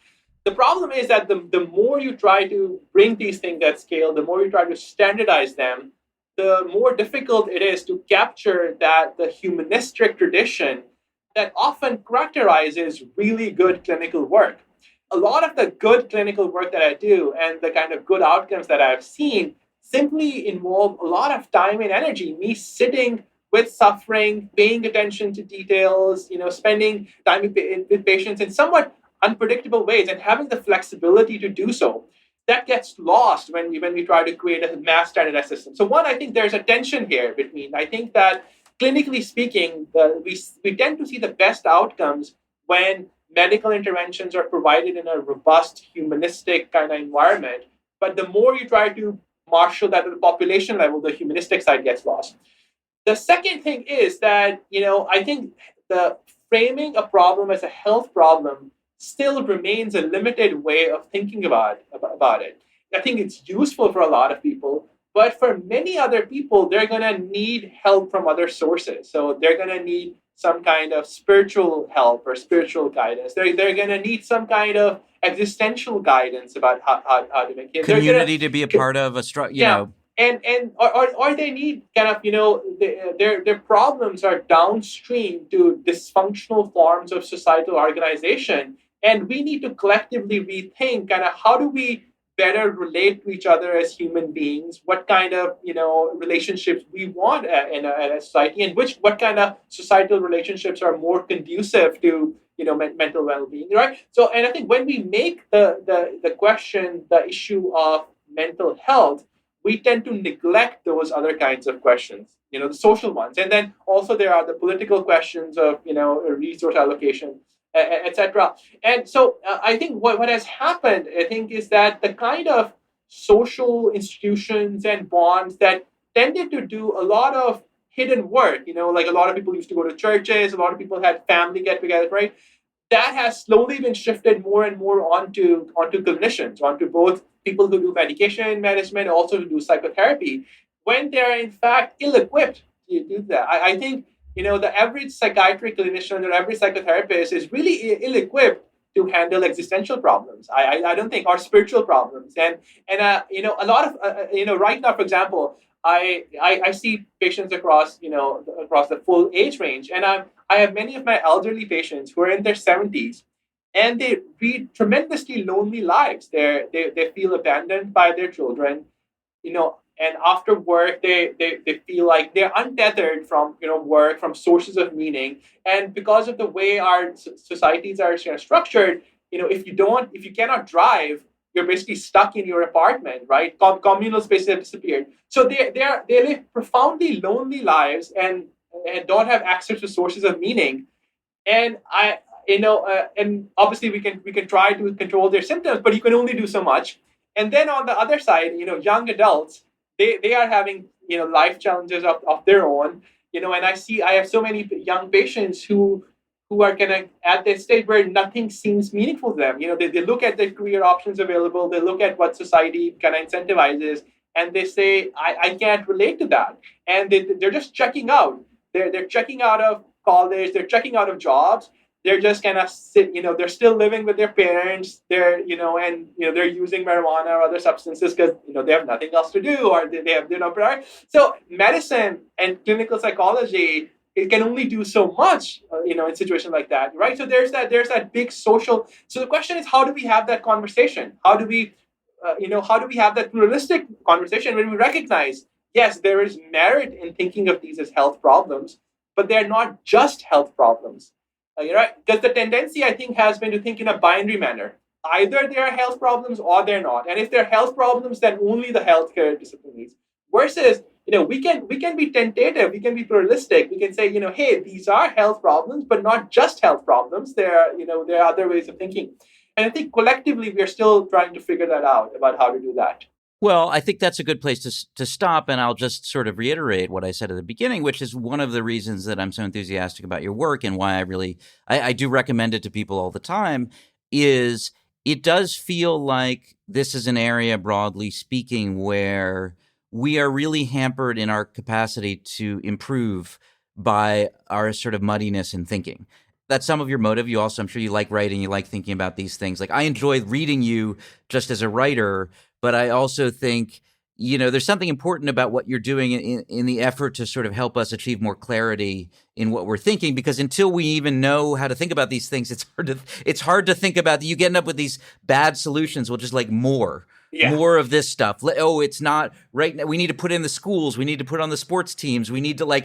The problem is that the more you try to bring these things at scale, the more you try to standardize them, the more difficult it is to capture that the humanistic tradition that often characterizes really good clinical work. A lot of the good clinical work that I do and the kind of good outcomes that I've seen simply involve a lot of time and energy, me sitting with suffering, paying attention to details, spending time with patients in somewhat unpredictable ways and having the flexibility to do so. That gets lost when we try to create a mass standardized system. So one, I think there's a tension here between, I think that clinically speaking, we tend to see the best outcomes when medical interventions are provided in a robust, humanistic kind of environment. But the more you try to marshal that at the population level, the humanistic side gets lost. The second thing is that, I think the framing a problem as a health problem still remains a limited way of thinking about it. I think it's useful for a lot of people, but for many other people, they're going to need help from other sources. So they're going to need some kind of spiritual help or spiritual guidance. They're going to need some kind of existential guidance about how to make it. Community to be a part of a know. Or they need kind of, their problems are downstream to dysfunctional forms of societal organization. And we need to collectively rethink kind of how do we better relate to each other as human beings, what kind of relationships we want in a society, and what kind of societal relationships are more conducive to mental well-being, right? So, and I think when we make the question the issue of mental health, we tend to neglect those other kinds of questions, the social ones, and then also there are the political questions of resource allocation, etc. And so I think what has happened, I think, is that the kind of social institutions and bonds that tended to do a lot of hidden work, like a lot of people used to go to churches, a lot of people had family get-togethers, right? That has slowly been shifted more and more onto clinicians, onto both people who do medication management, also who do psychotherapy, when they're in fact ill-equipped to do that. I think the average psychiatric clinician or average psychotherapist is really ill-equipped to handle existential problems. I don't think, or spiritual problems. And a lot of right now, for example, I see patients across the full age range, and I have many of my elderly patients who are in their 70s, and they lead tremendously lonely lives. They feel abandoned by their children, and after work they feel like they're untethered from work, from sources of meaning. And because of the way our societies are structured, if you cannot drive, you're basically stuck in your apartment, right? Communal spaces have disappeared. So they live profoundly lonely lives and don't have access to sources of meaning. And and obviously we can try to control their symptoms, but you can only do so much. And then on the other side, young adults, they are having life challenges of their own. And I have so many young patients who are kind of at this stage where nothing seems meaningful to them. They look at the career options available, they look at what society kind of incentivizes, and they say, I can't relate to that. And they're just checking out. They're checking out of college, they're checking out of jobs. They're just kind of they're still living with their parents. They're using marijuana or other substances because they have nothing else to do, or they're not prior. So medicine and clinical psychology, it can only do so much, in situations like that, right? So there's that big social. So the question is, how do we have that conversation? How do we have that pluralistic conversation when we recognize, yes, there is merit in thinking of these as health problems, but they're not just health problems. Right? Because the tendency, I think, has been to think in a binary manner. Either they are health problems or they're not. And if they're health problems, then only the healthcare discipline needs. Versus, we can be tentative, we can be pluralistic. We can say, hey, these are health problems, but not just health problems. There are other ways of thinking. And I think collectively, we are still trying to figure that out about how to do that. Well, I think that's a good place to stop, and I'll just sort of reiterate what I said at the beginning, which is one of the reasons that I'm so enthusiastic about your work and why I do recommend it to people all the time, is it does feel like this is an area, broadly speaking, where we are really hampered in our capacity to improve by our sort of muddiness in thinking. That's some of your motive. You also, I'm sure you like writing, you like thinking about these things. Like, I enjoy reading you just as a writer, but I also think, there's something important about what you're doing in the effort to sort of help us achieve more clarity in what we're thinking, because until we even know how to think about these things, it's hard to think about. You end up with these bad solutions, which is like more of this stuff. Oh, it's not right now. We need to put in the schools. We need to put on the sports teams. We need to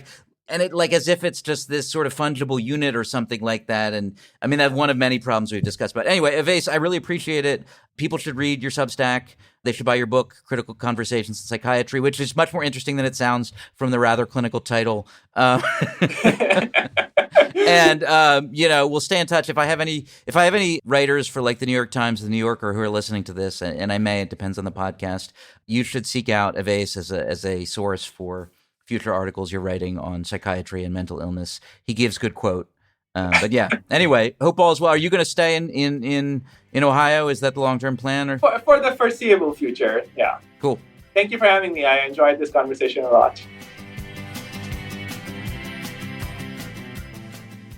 and it as if it's just this sort of fungible unit or something like that. And I mean, that's one of many problems we've discussed. But anyway, Avais, I really appreciate it. People should read your Substack. They should buy your book, Critical Conversations in Psychiatry, which is much more interesting than it sounds from the rather clinical title. And we'll stay in touch. If I have any writers for like the New York Times, the New Yorker who are listening to this, and I may, it depends on the podcast, you should seek out Avais as a source for future articles you're writing on psychiatry and mental illness. He gives good quote. But yeah, anyway, hope all is well. Are you going to stay in Ohio? Is that the long-term plan? Or for the foreseeable future? Yeah. Cool. Thank you for having me. I enjoyed this conversation a lot.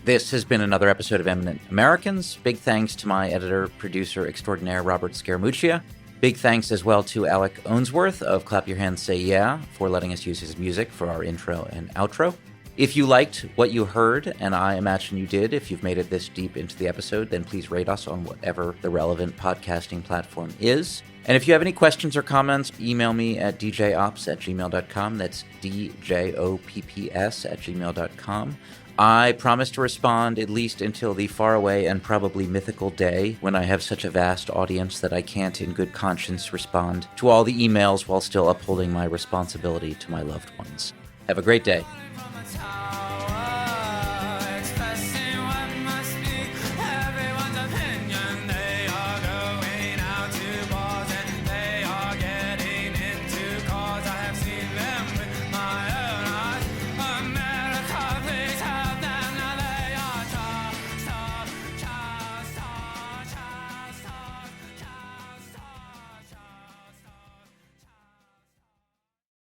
This has been another episode of Eminent Americans. Big thanks to my editor, producer extraordinaire, Robert Scaramuccia. Big thanks as well to Alec Ownsworth of Clap Your Hands, Say Yeah, for letting us use his music for our intro and outro. If you liked what you heard, and I imagine you did, if you've made it this deep into the episode, then please rate us on whatever the relevant podcasting platform is. And if you have any questions or comments, email me at djops@gmail.com. That's djopps@gmail.com. I promise to respond at least until the faraway and probably mythical day when I have such a vast audience that I can't in good conscience respond to all the emails while still upholding my responsibility to my loved ones. Have a great day.